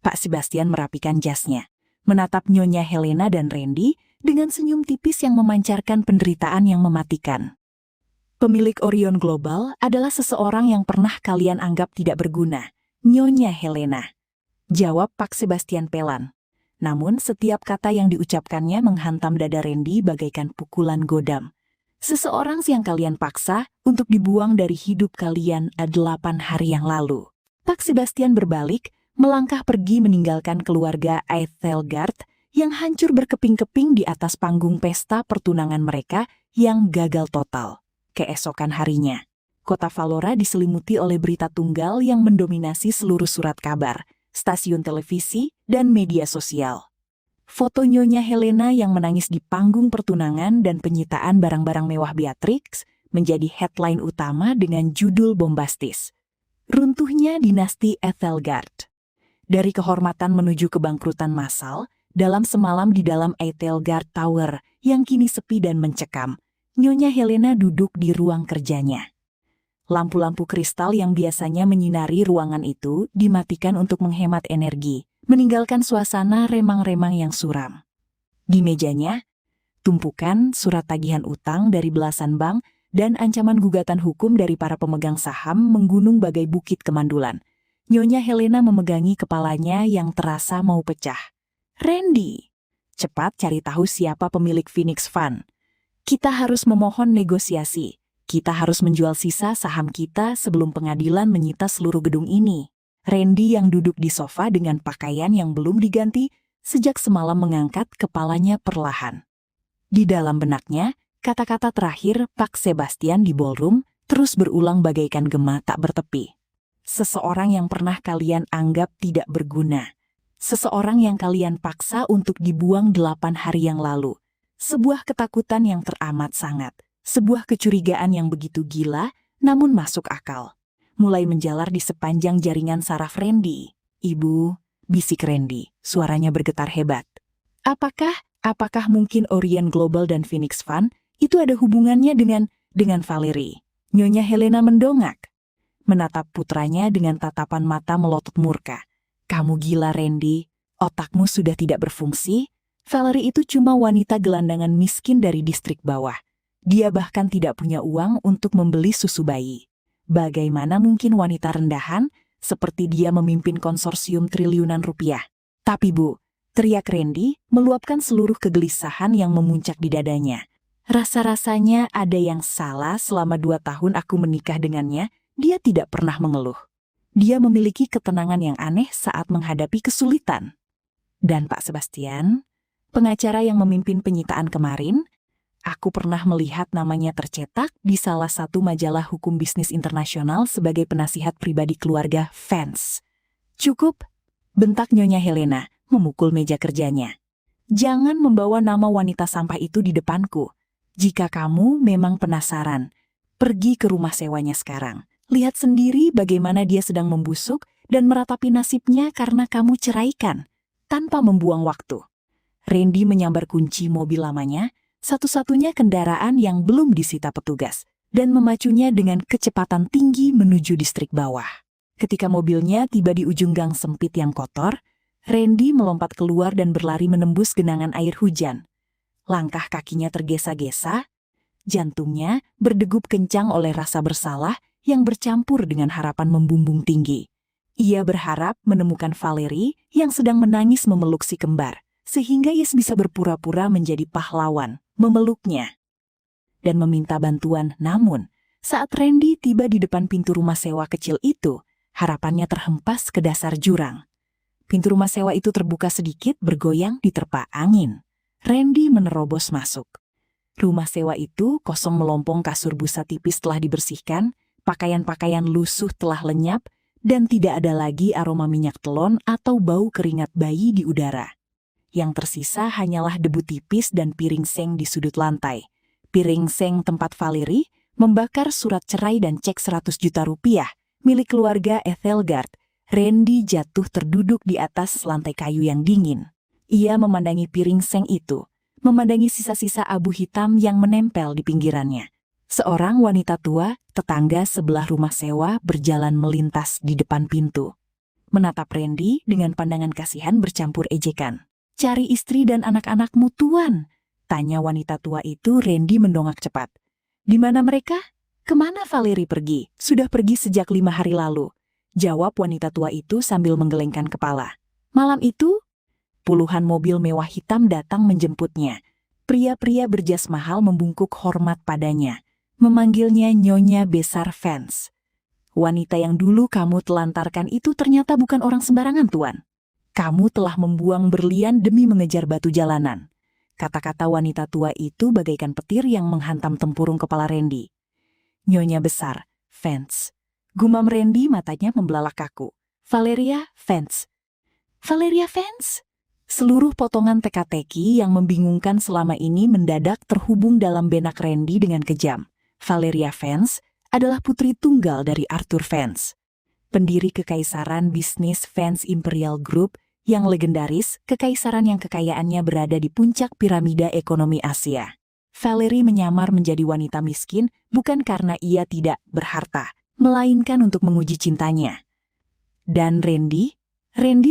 Pak Sebastian merapikan jasnya, menatap Nyonya Helena dan Randy dengan senyum tipis yang memancarkan penderitaan yang mematikan. "Pemilik Orion Global adalah seseorang yang pernah kalian anggap tidak berguna, Nyonya Helena," jawab Pak Sebastian pelan. Namun setiap kata yang diucapkannya menghantam dada Randy bagaikan pukulan godam. "Seseorang yang kalian paksa untuk dibuang dari hidup kalian 8 hari yang lalu." Pak Sebastian berbalik, melangkah pergi meninggalkan keluarga Etelgard yang hancur berkeping-keping di atas panggung pesta pertunangan mereka yang gagal total. Keesokan harinya, kota Valora diselimuti oleh berita tunggal yang mendominasi seluruh surat kabar, stasiun televisi, dan media sosial. Foto Nyonya Helena yang menangis di panggung pertunangan dan penyitaan barang-barang mewah Beatrix menjadi headline utama dengan judul bombastis, "Runtuhnya Dinasti Etelgard." Dari kehormatan menuju kebangkrutan massal, dalam semalam di dalam Etelgard Tower yang kini sepi dan mencekam, Nyonya Helena duduk di ruang kerjanya. Lampu-lampu kristal yang biasanya menyinari ruangan itu dimatikan untuk menghemat energi, meninggalkan suasana remang-remang yang suram. Di mejanya, tumpukan surat tagihan utang dari belasan bank dan ancaman gugatan hukum dari para pemegang saham menggunung bagai bukit kemandulan. Nyonya Helena memegangi kepalanya yang terasa mau pecah. "Randy, cepat cari tahu siapa pemilik Phoenix Fund. Kita harus memohon negosiasi. Kita harus menjual sisa saham kita sebelum pengadilan menyita seluruh gedung ini." Randy yang duduk di sofa dengan pakaian yang belum diganti sejak semalam mengangkat kepalanya perlahan. Di dalam benaknya, kata-kata terakhir Pak Sebastian di ballroom terus berulang bagaikan gema tak bertepi. "Seseorang yang pernah kalian anggap tidak berguna. Seseorang yang kalian paksa untuk dibuang 8 hari yang lalu. Sebuah ketakutan yang teramat sangat. Sebuah kecurigaan yang begitu gila, namun masuk akal. Mulai menjalar di sepanjang jaringan saraf Randy." "Ibu," bisik Randy, suaranya bergetar hebat. Apakah mungkin Orion Global dan Phoenix Fund itu ada hubungannya dengan Valerie?" Nyonya Helena mendongak, menatap putranya dengan tatapan mata melotot murka. "Kamu gila, Randy. Otakmu sudah tidak berfungsi. Valerie itu cuma wanita gelandangan miskin dari distrik bawah. Dia bahkan tidak punya uang untuk membeli susu bayi. Bagaimana mungkin wanita rendahan seperti dia memimpin konsorsium triliunan rupiah?" "Tapi Bu," teriak Randy, meluapkan seluruh kegelisahan yang memuncak di dadanya. "Rasa-rasanya ada yang salah selama 2 tahun aku menikah dengannya, dia tidak pernah mengeluh. Dia memiliki ketenangan yang aneh saat menghadapi kesulitan. Dan Pak Sebastian, pengacara yang memimpin penyitaan kemarin, aku pernah melihat namanya tercetak di salah satu majalah hukum bisnis internasional sebagai penasihat pribadi keluarga Vance." "Cukup," bentak Nyonya Helena, memukul meja kerjanya. "Jangan membawa nama wanita sampah itu di depanku. Jika kamu memang penasaran, pergi ke rumah sewanya sekarang. Lihat sendiri bagaimana dia sedang membusuk dan meratapi nasibnya karena kamu ceraikan, tanpa membuang waktu." Randy menyambar kunci mobil lamanya, satu-satunya kendaraan yang belum disita petugas, dan memacunya dengan kecepatan tinggi menuju distrik bawah. Ketika mobilnya tiba di ujung gang sempit yang kotor, Randy melompat keluar dan berlari menembus genangan air hujan. Langkah kakinya tergesa-gesa, jantungnya berdegup kencang oleh rasa bersalah yang bercampur dengan harapan membumbung tinggi. Ia berharap menemukan Valerie yang sedang menangis memeluk si kembar, sehingga ia bisa berpura-pura menjadi pahlawan, memeluknya, dan meminta bantuan. Namun, saat Randy tiba di depan pintu rumah sewa kecil itu, harapannya terhempas ke dasar jurang. Pintu rumah sewa itu terbuka sedikit, bergoyang diterpa angin. Randy menerobos masuk. Rumah sewa itu kosong melompong, kasur busa tipis telah dibersihkan, pakaian-pakaian lusuh telah lenyap, dan tidak ada lagi aroma minyak telon atau bau keringat bayi di udara. Yang tersisa hanyalah debu tipis dan piring seng di sudut lantai. Piring seng tempat Valerie membakar surat cerai dan cek 100 juta rupiah milik keluarga Ethelgard. Randy jatuh terduduk di atas lantai kayu yang dingin. Ia memandangi piring seng itu, memandangi sisa-sisa abu hitam yang menempel di pinggirannya. Seorang wanita tua, tetangga sebelah rumah sewa, berjalan melintas di depan pintu. Menatap Randy dengan pandangan kasihan bercampur ejekan. "Cari istri dan anak-anakmu, Tuan," tanya wanita tua itu. Randy mendongak cepat. "Di mana mereka? Kemana Valerie pergi?" "Sudah pergi sejak 5 hari lalu," jawab wanita tua itu sambil menggelengkan kepala. Malam itu, puluhan mobil mewah hitam datang menjemputnya. Pria-pria berjas mahal membungkuk hormat padanya, memanggilnya Nyonya Besar Vance. "Wanita yang dulu kamu telantarkan itu ternyata bukan orang sembarangan, Tuan. Kamu telah membuang berlian demi mengejar batu jalanan." Kata-kata wanita tua itu bagaikan petir yang menghantam tempurung kepala Randy. "Nyonya Besar Vance," gumam Randy, matanya membelalak kaku. "Valeria Vance." "Valeria Vance?" Seluruh potongan teka-teki yang membingungkan selama ini mendadak terhubung dalam benak Randy dengan kejam. Valeria Vance adalah putri tunggal dari Arthur Vance, pendiri kekaisaran bisnis Vance Imperial Group yang legendaris, kekaisaran yang kekayaannya berada di puncak piramida ekonomi Asia. Valerie menyamar menjadi wanita miskin bukan karena ia tidak berharta, melainkan untuk menguji cintanya. Dan Randy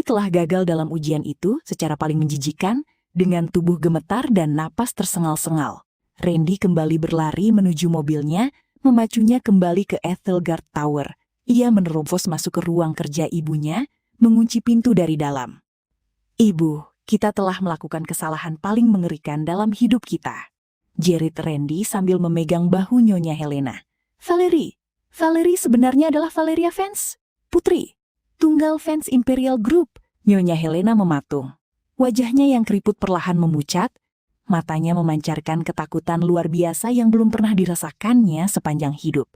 telah gagal dalam ujian itu secara paling menjijikan, dengan tubuh gemetar dan napas tersengal-sengal. Randy kembali berlari menuju mobilnya, memacunya kembali ke Ethelgard Tower. Ia menerobos masuk ke ruang kerja ibunya, mengunci pintu dari dalam. "Ibu, kita telah melakukan kesalahan paling mengerikan dalam hidup kita," jerit Randy sambil memegang bahu Nyonya Helena. Valerie sebenarnya adalah Valeria Vance, putri tunggal Vance Imperial Group." Nyonya Helena mematung. Wajahnya yang keriput perlahan memucat, matanya memancarkan ketakutan luar biasa yang belum pernah dirasakannya sepanjang hidup.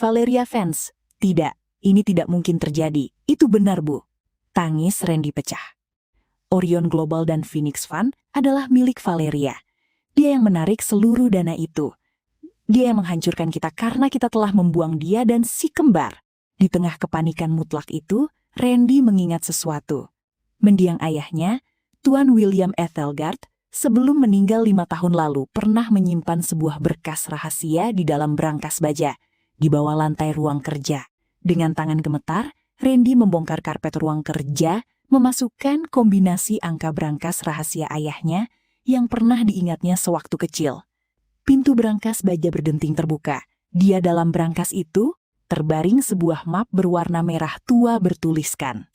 Valeria Vance, tidak, ini tidak mungkin terjadi. Itu benar, Bu." Tangis Randy pecah. Orion Global dan Phoenix Fund adalah milik Valeria. Dia yang menarik seluruh dana itu. Dia yang menghancurkan kita karena kita telah membuang dia dan si kembar. Di tengah kepanikan mutlak itu, Randy mengingat sesuatu. Mendiang ayahnya, Tuan William Ethelgard, sebelum meninggal 5 tahun lalu pernah menyimpan sebuah berkas rahasia di dalam brankas baja, di bawah lantai ruang kerja. Dengan tangan gemetar, Randy membongkar karpet ruang kerja, memasukkan kombinasi angka brankas rahasia ayahnya yang pernah diingatnya sewaktu kecil. Pintu brankas baja berdenting terbuka. Dia dalam brankas itu, terbaring sebuah map berwarna merah tua bertuliskan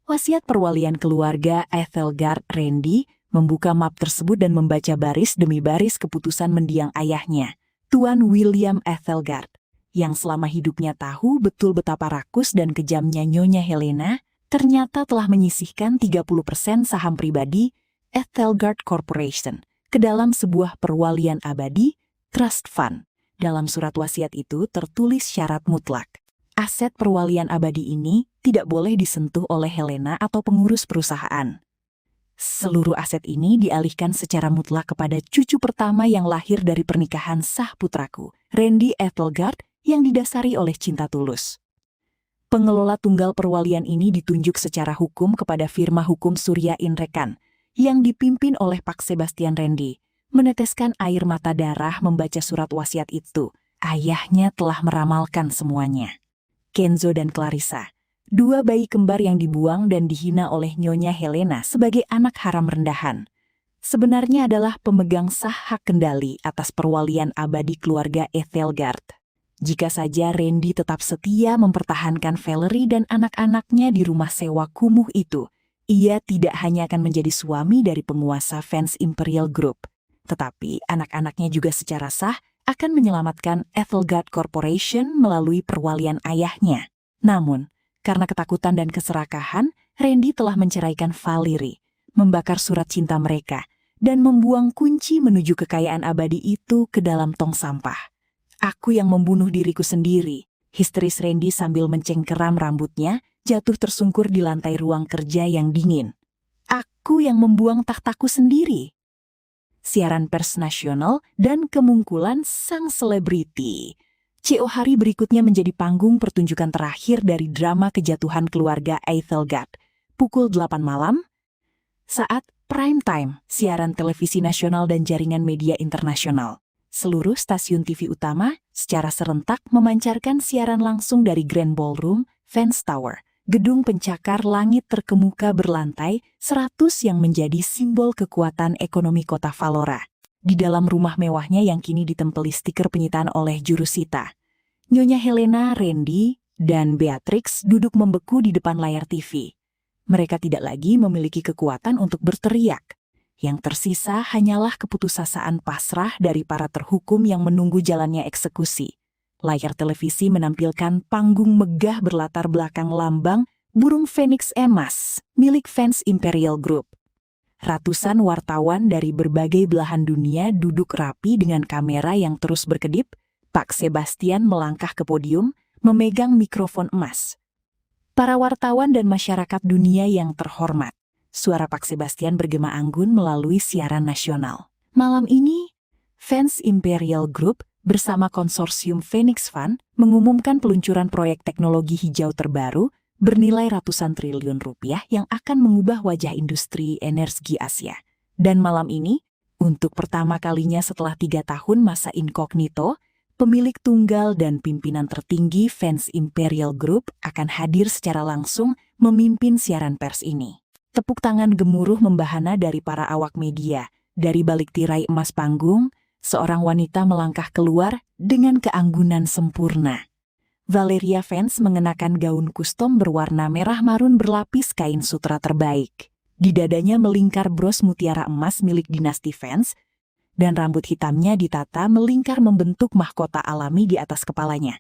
wasiat perwalian keluarga Ethelgard. Randy membuka map tersebut dan membaca baris demi baris keputusan mendiang ayahnya, Tuan William Ethelgard, yang selama hidupnya tahu betul betapa rakus dan kejamnya Nyonya Helena, ternyata telah menyisihkan 30% saham pribadi Ethelgard Corporation ke dalam sebuah perwalian abadi, Trust Fund. Dalam surat wasiat itu tertulis syarat mutlak. Aset perwalian abadi ini tidak boleh disentuh oleh Helena atau pengurus perusahaan. Seluruh aset ini dialihkan secara mutlak kepada cucu pertama yang lahir dari pernikahan sah putraku, Randy Ethelgard, yang didasari oleh cinta tulus. Pengelola tunggal perwalian ini ditunjuk secara hukum kepada firma hukum Surya Inrekan, yang dipimpin oleh Pak Sebastian. Randy meneteskan air mata darah membaca surat wasiat itu. Ayahnya telah meramalkan semuanya. Kenzo dan Clarissa, 2 bayi kembar yang dibuang dan dihina oleh Nyonya Helena sebagai anak haram rendahan, sebenarnya adalah pemegang sah hak kendali atas perwalian abadi keluarga Ethelgard. Jika saja Randy tetap setia mempertahankan Valerie dan anak-anaknya di rumah sewa kumuh itu, ia tidak hanya akan menjadi suami dari penguasa Vance Imperial Group, tetapi anak-anaknya juga secara sah akan menyelamatkan Ethelgard Corporation melalui perwalian ayahnya. Namun, karena ketakutan dan keserakahan, Randy telah menceraikan Valerie, membakar surat cinta mereka, dan membuang kunci menuju kekayaan abadi itu ke dalam tong sampah. Aku yang membunuh diriku sendiri, histeris Randy sambil mencengkeram rambutnya, jatuh tersungkur di lantai ruang kerja yang dingin. Aku yang membuang tahtaku sendiri. Siaran pers nasional dan kemungkulan sang selebriti. CO hari berikutnya menjadi panggung pertunjukan terakhir dari drama kejatuhan keluarga Eitelgard. Pukul 8 malam, saat prime time, siaran televisi nasional dan jaringan media internasional. Seluruh stasiun TV utama secara serentak memancarkan siaran langsung dari Grand Ballroom, Fence Tower, gedung pencakar langit terkemuka berlantai 100 yang menjadi simbol kekuatan ekonomi kota Valora. Di dalam rumah mewahnya yang kini ditempeli stiker penyitaan oleh jurusita, Nyonya Helena, Randy, dan Beatrix duduk membeku di depan layar TV. Mereka tidak lagi memiliki kekuatan untuk berteriak. Yang tersisa hanyalah keputusasaan pasrah dari para terhukum yang menunggu jalannya eksekusi. Layar televisi menampilkan panggung megah berlatar belakang lambang burung Phoenix emas milik fans Imperial Group. Ratusan wartawan dari berbagai belahan dunia duduk rapi dengan kamera yang terus berkedip. Pak Sebastian melangkah ke podium, memegang mikrofon emas. Para wartawan dan masyarakat dunia yang terhormat, suara Pak Sebastian bergema anggun melalui siaran nasional. Malam ini, fans Imperial Group bersama konsorsium Phoenix Fund mengumumkan peluncuran proyek teknologi hijau terbaru bernilai ratusan triliun rupiah yang akan mengubah wajah industri energi Asia. Dan malam ini, untuk pertama kalinya setelah 3 tahun masa inkognito, pemilik tunggal dan pimpinan tertinggi fans Imperial Group akan hadir secara langsung memimpin siaran pers ini. Tepuk tangan gemuruh membahana dari para awak media. Dari balik tirai emas panggung, seorang wanita melangkah keluar dengan keanggunan sempurna. Valeria Fans mengenakan gaun kustom berwarna merah marun berlapis kain sutra terbaik. Di dadanya melingkar bros mutiara emas milik dinasti Fans, dan rambut hitamnya ditata melingkar membentuk mahkota alami di atas kepalanya.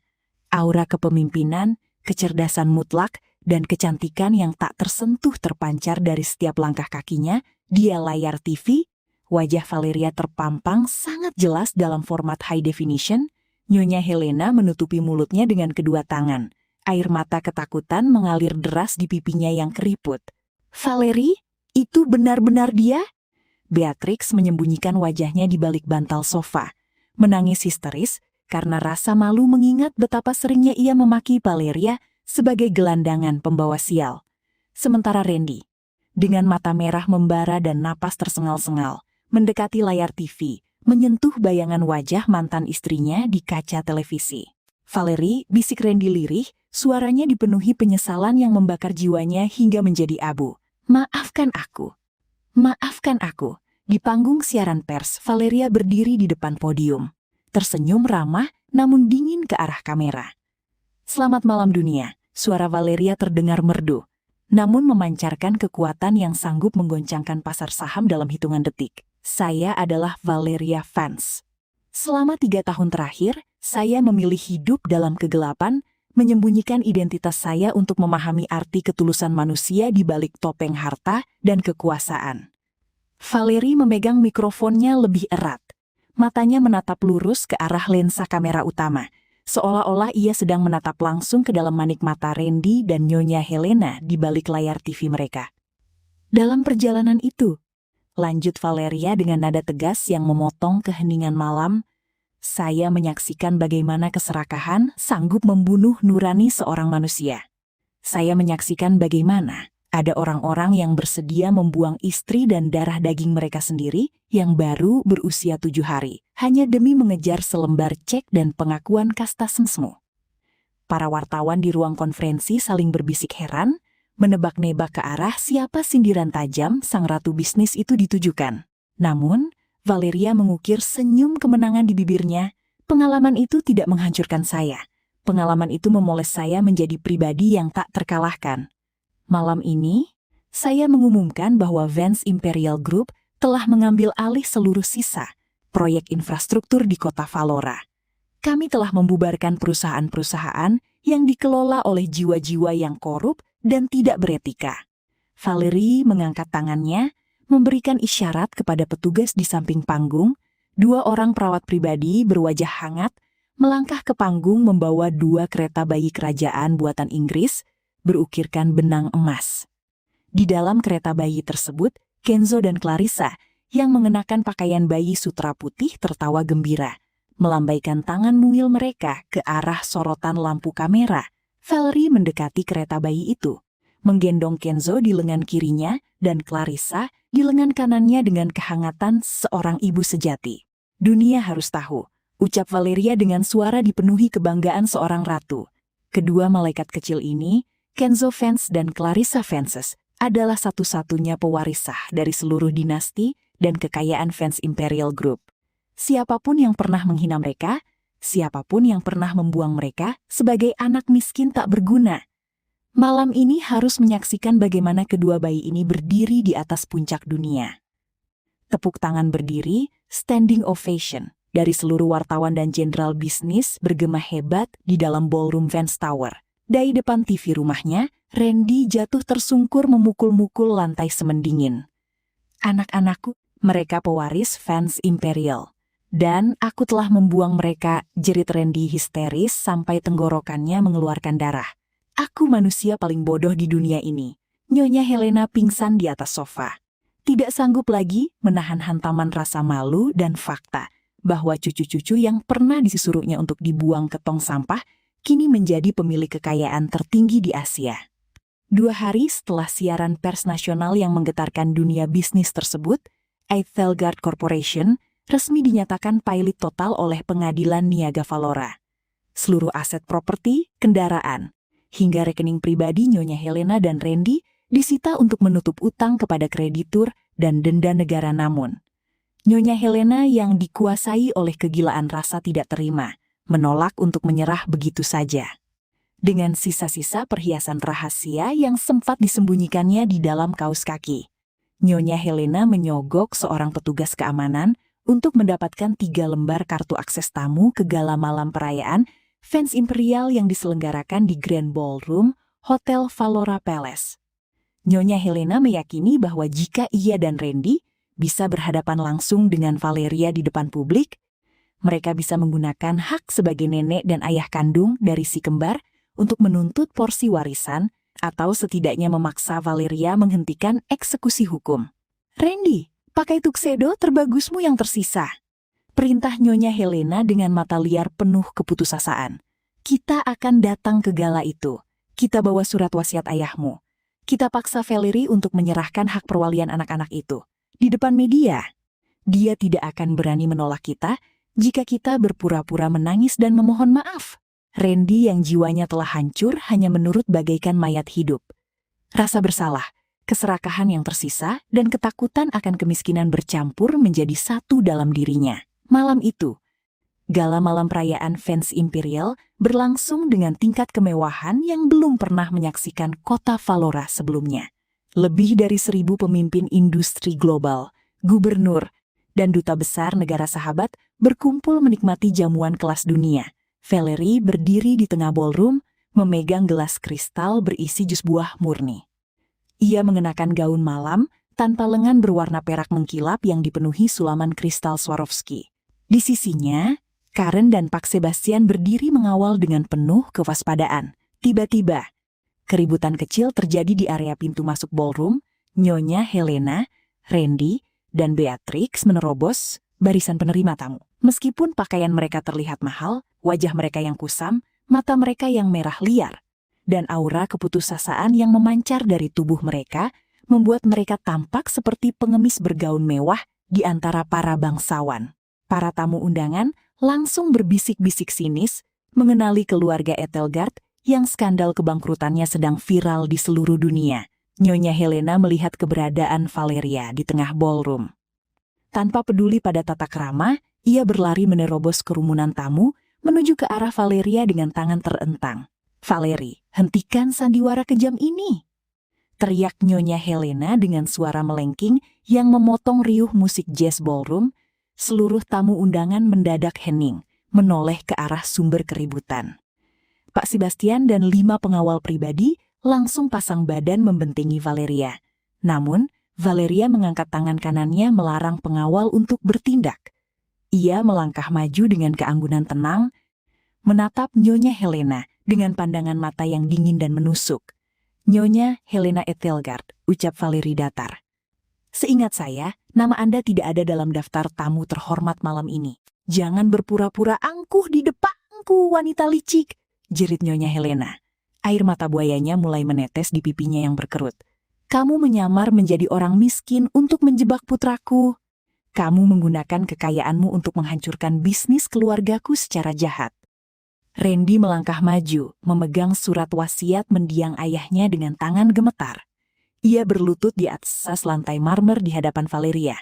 Aura kepemimpinan, kecerdasan mutlak, dan kecantikan yang tak tersentuh terpancar dari setiap langkah kakinya di layar TV. Wajah Valeria terpampang sangat jelas dalam format high definition. Nyonya Helena menutupi mulutnya dengan kedua tangan. Air mata ketakutan mengalir deras di pipinya yang keriput. "Valerie, itu benar-benar dia?" Beatrix menyembunyikan wajahnya di balik bantal sofa, menangis histeris karena rasa malu mengingat betapa seringnya ia memaki Valeria sebagai gelandangan pembawa sial. Sementara Randy, dengan mata merah membara dan napas tersengal-sengal, mendekati layar TV, menyentuh bayangan wajah mantan istrinya di kaca televisi. "Valerie," bisik Randy lirih, suaranya dipenuhi penyesalan yang membakar jiwanya hingga menjadi abu. "Maafkan aku. Maafkan aku." Di panggung siaran pers, Valeria berdiri di depan podium. Tersenyum ramah, namun dingin ke arah kamera. "Selamat malam dunia." Suara Valeria terdengar merdu, namun memancarkan kekuatan yang sanggup menggoncangkan pasar saham dalam hitungan detik. "Saya adalah Valeria Fans. Selama 3 tahun terakhir, saya memilih hidup dalam kegelapan, menyembunyikan identitas saya untuk memahami arti ketulusan manusia di balik topeng harta dan kekuasaan." Valerie memegang mikrofonnya lebih erat. Matanya menatap lurus ke arah lensa kamera utama, seolah-olah ia sedang menatap langsung ke dalam manik mata Randy dan Nyonya Helena di balik layar TV mereka. "Dalam perjalanan itu," lanjut Valeria dengan nada tegas yang memotong keheningan malam, "saya menyaksikan bagaimana keserakahan sanggup membunuh nurani seorang manusia. Saya menyaksikan bagaimana ada orang-orang yang bersedia membuang istri dan darah daging mereka sendiri yang baru berusia 7 hari, hanya demi mengejar selembar cek dan pengakuan kasta sensmu." Para wartawan di ruang konferensi saling berbisik heran, menebak-nebak ke arah siapa sindiran tajam sang ratu bisnis itu ditujukan. Namun, Valeria mengukir senyum kemenangan di bibirnya. "Pengalaman itu tidak menghancurkan saya. Pengalaman itu memoles saya menjadi pribadi yang tak terkalahkan. Malam ini, saya mengumumkan bahwa Vance Imperial Group telah mengambil alih seluruh sisa proyek infrastruktur di kota Valora. Kami telah membubarkan perusahaan-perusahaan yang dikelola oleh jiwa-jiwa yang korup dan tidak beretika. Valerie mengangkat tangannya, memberikan isyarat kepada petugas di samping panggung. 2 orang perawat pribadi berwajah hangat melangkah ke panggung membawa 2 kereta bayi kerajaan buatan Inggris berukirkan benang emas. Di dalam kereta bayi tersebut, Kenzo dan Clarissa yang mengenakan pakaian bayi sutra putih tertawa gembira, melambaikan tangan mungil mereka ke arah sorotan lampu kamera. Valerie mendekati kereta bayi itu, menggendong Kenzo di lengan kirinya dan Clarissa di lengan kanannya dengan kehangatan seorang ibu sejati. Dunia harus tahu, ucap Valeria dengan suara dipenuhi kebanggaan seorang ratu. Kedua malaikat kecil ini, Kenzo Fans dan Clarissa Fanses, adalah satu-satunya pewaris sah dari seluruh dinasti dan kekayaan Fans Imperial Group. Siapapun yang pernah menghina mereka, siapapun yang pernah membuang mereka sebagai anak miskin tak berguna, malam ini harus menyaksikan bagaimana kedua bayi ini berdiri di atas puncak dunia. Tepuk tangan berdiri, standing ovation, dari seluruh wartawan dan jenderal bisnis bergema hebat di dalam ballroom Vance Tower. Dari depan TV rumahnya, Randy jatuh tersungkur memukul-mukul lantai semendingin. Anak-anakku, mereka pewaris Fans Imperial. Dan aku telah membuang mereka, jerit Randy histeris sampai tenggorokannya mengeluarkan darah. Aku manusia paling bodoh di dunia ini. Nyonya Helena pingsan di atas sofa. Tidak sanggup lagi menahan hantaman rasa malu dan fakta bahwa cucu-cucu yang pernah disuruhnya untuk dibuang ke tong sampah kini menjadi pemilik kekayaan tertinggi di Asia. 2 hari setelah siaran pers nasional yang menggetarkan dunia bisnis tersebut, Etelgard Corporation resmi dinyatakan pailit total oleh pengadilan Niaga Valora. Seluruh aset properti, kendaraan, hingga rekening pribadi Nyonya Helena dan Randy disita untuk menutup utang kepada kreditur dan denda negara. Namun, Nyonya Helena yang dikuasai oleh kegilaan rasa tidak terima, menolak untuk menyerah begitu saja. Dengan sisa-sisa perhiasan rahasia yang sempat disembunyikannya di dalam kaos kaki, Nyonya Helena menyogok seorang petugas keamanan untuk mendapatkan 3 lembar kartu akses tamu ke gala malam perayaan Fans Imperial yang diselenggarakan di Grand Ballroom Hotel Valora Palace. Nyonya Helena meyakini bahwa jika ia dan Randy bisa berhadapan langsung dengan Valeria di depan publik, mereka bisa menggunakan hak sebagai nenek dan ayah kandung dari si kembar untuk menuntut porsi warisan atau setidaknya memaksa Valeria menghentikan eksekusi hukum. Randy, pakai tuxedo terbagusmu yang tersisa. Perintah Nyonya Helena dengan mata liar penuh keputusasaan. Kita akan datang ke gala itu. Kita bawa surat wasiat ayahmu. Kita paksa Valerie untuk menyerahkan hak perwalian anak-anak itu. Di depan media. Dia tidak akan berani menolak kita jika kita berpura-pura menangis dan memohon maaf. Randy yang jiwanya telah hancur hanya menurut bagaikan mayat hidup. Rasa bersalah, keserakahan yang tersisa, dan ketakutan akan kemiskinan bercampur menjadi satu dalam dirinya. Malam itu, gala malam perayaan Fans Imperial berlangsung dengan tingkat kemewahan yang belum pernah menyaksikan kota Valora sebelumnya. Lebih dari 1.000 pemimpin industri global, gubernur, dan duta besar negara sahabat berkumpul menikmati jamuan kelas dunia. Valerie berdiri di tengah ballroom, memegang gelas kristal berisi jus buah murni. Ia mengenakan gaun malam tanpa lengan berwarna perak mengkilap yang dipenuhi sulaman kristal Swarovski. Di sisinya, Karen dan Pak Sebastian berdiri mengawal dengan penuh kewaspadaan. Tiba-tiba, keributan kecil terjadi di area pintu masuk ballroom. Nyonya Helena, Randy, dan Beatrix menerobos barisan penerima tamu. Meskipun pakaian mereka terlihat mahal, wajah mereka yang kusam, mata mereka yang merah liar, dan aura keputusasaan yang memancar dari tubuh mereka membuat mereka tampak seperti pengemis bergaun mewah di antara para bangsawan. Para tamu undangan langsung berbisik-bisik sinis mengenali keluarga Etelgard yang skandal kebangkrutannya sedang viral di seluruh dunia. Nyonya Helena melihat keberadaan Valeria di tengah ballroom. Tanpa peduli pada tata krama, ia berlari menerobos kerumunan tamu menuju ke arah Valeria dengan tangan terentang. "Valerie, hentikan sandiwara kejam ini!" teriak Nyonya Helena dengan suara melengking yang memotong riuh musik jazz ballroom. Seluruh tamu undangan mendadak hening, menoleh ke arah sumber keributan. Pak Sebastian dan 5 pengawal pribadi langsung pasang badan membentengi Valeria. Namun, Valeria mengangkat tangan kanannya melarang pengawal untuk bertindak. Ia melangkah maju dengan keanggunan tenang, menatap Nyonya Helena dengan pandangan mata yang dingin dan menusuk. "Nyonya Helena Ethelgard," ucap Valerie datar. "Seingat saya, nama Anda tidak ada dalam daftar tamu terhormat malam ini. Jangan berpura-pura angkuh di depanku, wanita licik," jerit Nyonya Helena. Air mata buayanya mulai menetes di pipinya yang berkerut. "Kamu menyamar menjadi orang miskin untuk menjebak putraku. Kamu menggunakan kekayaanmu untuk menghancurkan bisnis keluargaku secara jahat." Randy melangkah maju, memegang surat wasiat mendiang ayahnya dengan tangan gemetar. Ia berlutut di atas lantai marmer di hadapan Valeria.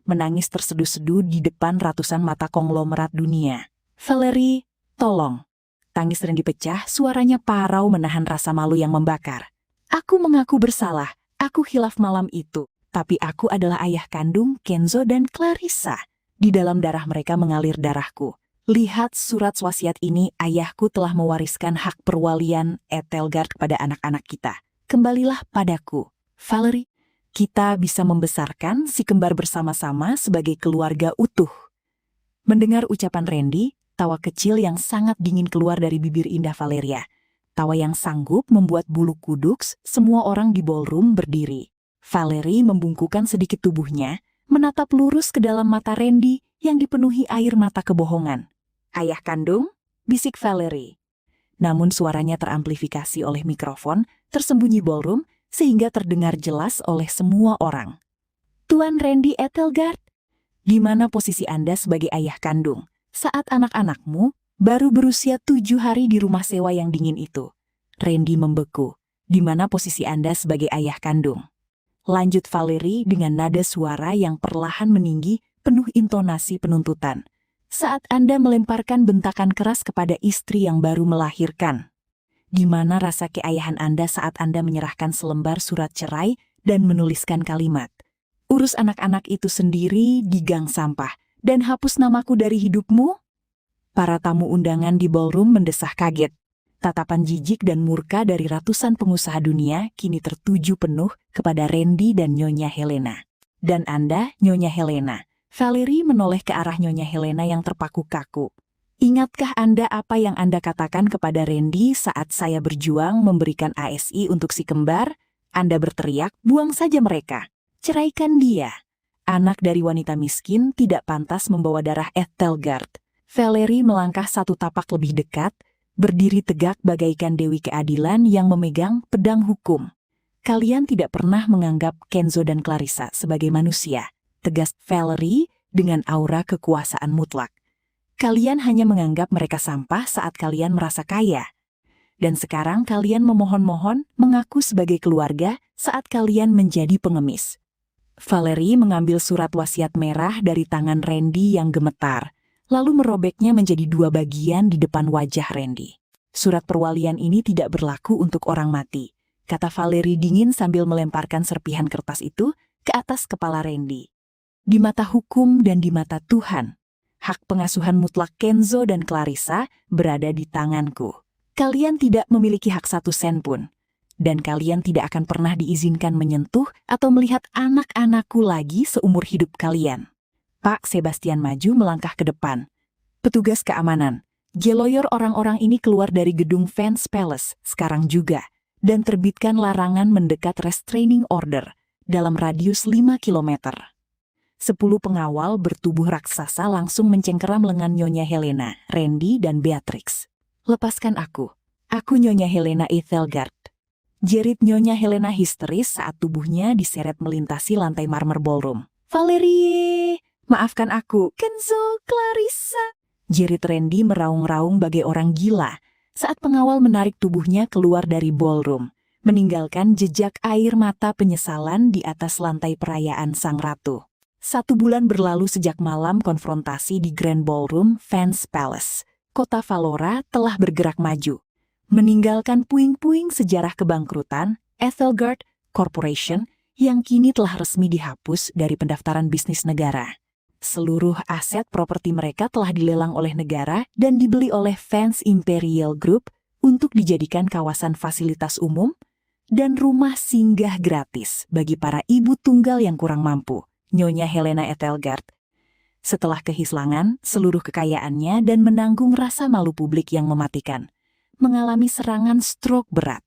Menangis terseduh-seduh di depan ratusan mata konglomerat dunia. "Valerie, tolong." Tangis Randy pecah, suaranya parau menahan rasa malu yang membakar. "Aku mengaku bersalah, aku khilaf malam itu. Tapi aku adalah ayah kandung Kenzo dan Clarissa. Di dalam darah mereka mengalir darahku. Lihat surat wasiat ini, ayahku telah mewariskan hak perwalian Ethelgard kepada anak-anak kita. Kembalilah padaku, Valerie. Kita bisa membesarkan si kembar bersama-sama sebagai keluarga utuh." Mendengar ucapan Randy, tawa kecil yang sangat dingin keluar dari bibir indah Valeria. Tawa yang sanggup membuat bulu kuduk semua orang di ballroom berdiri. Valerie membungkukkan sedikit tubuhnya, menatap lurus ke dalam mata Randy yang dipenuhi air mata kebohongan. "Ayah kandung?" bisik Valerie. Namun suaranya teramplifikasi oleh mikrofon tersembunyi ballroom sehingga terdengar jelas oleh semua orang. "Tuan Randy Ethelgard, di mana posisi Anda sebagai ayah kandung saat anak-anakmu baru berusia 7 hari di rumah sewa yang dingin itu?" Randy membeku. "Di mana posisi Anda sebagai ayah kandung?" Lanjut Valerie dengan nada suara yang perlahan meninggi, penuh intonasi penuntutan. "Saat Anda melemparkan bentakan keras kepada istri yang baru melahirkan. Di mana rasa keayahan Anda saat Anda menyerahkan selembar surat cerai dan menuliskan kalimat, 'Urus anak-anak itu sendiri di gang sampah dan hapus namaku dari hidupmu'?" Para tamu undangan di ballroom mendesah kaget. Tatapan jijik dan murka dari ratusan pengusaha dunia kini tertuju penuh kepada Randy dan Nyonya Helena. "Dan Anda, Nyonya Helena?" Valerie menoleh ke arah Nyonya Helena yang terpaku kaku. "Ingatkah Anda apa yang Anda katakan kepada Randy saat saya berjuang memberikan ASI untuk si kembar? Anda berteriak, 'Buang saja mereka. Ceraikan dia. Anak dari wanita miskin tidak pantas membawa darah Ethelgard.'" Valerie melangkah satu tapak lebih dekat, berdiri tegak bagaikan Dewi Keadilan yang memegang pedang hukum. "Kalian tidak pernah menganggap Kenzo dan Clarissa sebagai manusia," tegas Valerie dengan aura kekuasaan mutlak. "Kalian hanya menganggap mereka sampah saat kalian merasa kaya. Dan sekarang kalian memohon-mohon mengaku sebagai keluarga saat kalian menjadi pengemis." Valerie mengambil surat wasiat merah dari tangan Randy yang gemetar, lalu merobeknya menjadi 2 bagian di depan wajah Randy. "Surat perwalian ini tidak berlaku untuk orang mati," kata Valerie dingin sambil melemparkan serpihan kertas itu ke atas kepala Randy. "Di mata hukum dan di mata Tuhan, hak pengasuhan mutlak Kenzo dan Clarissa berada di tanganku. Kalian tidak memiliki hak 1 sen pun. Dan kalian tidak akan pernah diizinkan menyentuh atau melihat anak-anakku lagi seumur hidup kalian." Pak Sebastian maju melangkah ke depan. "Petugas keamanan, geloyor orang-orang ini keluar dari gedung Fans Palace sekarang juga, dan terbitkan larangan mendekat restraining order dalam radius 5 kilometer. 10 pengawal bertubuh raksasa langsung mencengkeram lengan Nyonya Helena, Randy, dan Beatrix. "Lepaskan aku. Aku Nyonya Helena Ethelgard," jerit Nyonya Helena histeris saat tubuhnya diseret melintasi lantai marmer ballroom. "Valerie, maafkan aku, Kenzo, Clarissa," jerit Randy meraung-raung bagai orang gila saat pengawal menarik tubuhnya keluar dari ballroom, meninggalkan jejak air mata penyesalan di atas lantai perayaan sang ratu. 1 bulan berlalu sejak malam konfrontasi di Grand Ballroom Fans Palace. Kota Valora telah bergerak maju, meninggalkan puing-puing sejarah kebangkrutan Ethelgard Corporation yang kini telah resmi dihapus dari pendaftaran bisnis negara. Seluruh aset properti mereka telah dilelang oleh negara dan dibeli oleh Fans Imperial Group untuk dijadikan kawasan fasilitas umum, dan rumah singgah gratis bagi para ibu tunggal yang kurang mampu. Nyonya Helena Ethelgard, setelah kehilangan seluruh kekayaannya dan menanggung rasa malu publik yang mematikan, mengalami serangan stroke berat.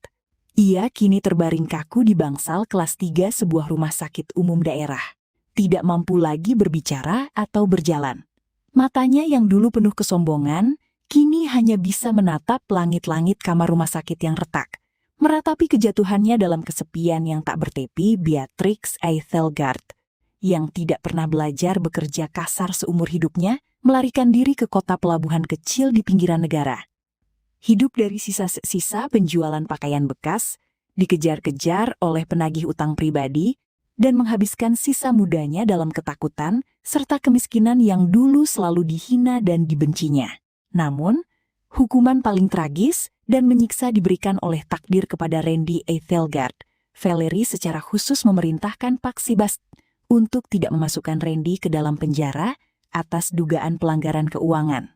Ia kini terbaring kaku di bangsal kelas 3 sebuah rumah sakit umum daerah. Tidak mampu lagi berbicara atau berjalan. Matanya yang dulu penuh kesombongan, kini hanya bisa menatap langit-langit kamar rumah sakit yang retak. Meratapi kejatuhannya dalam kesepian yang tak bertepi Beatrix Ethelgard, yang tidak pernah belajar bekerja kasar seumur hidupnya, melarikan diri ke kota pelabuhan kecil di pinggiran negara. Hidup dari sisa-sisa penjualan pakaian bekas, dikejar-kejar oleh penagih utang pribadi, dan menghabiskan sisa mudanya dalam ketakutan serta kemiskinan yang dulu selalu dihina dan dibencinya. Namun, hukuman paling tragis dan menyiksa diberikan oleh takdir kepada Randy Ethelgard. Valerie secara khusus memerintahkan Pak Sibast untuk tidak memasukkan Randy ke dalam penjara atas dugaan pelanggaran keuangan.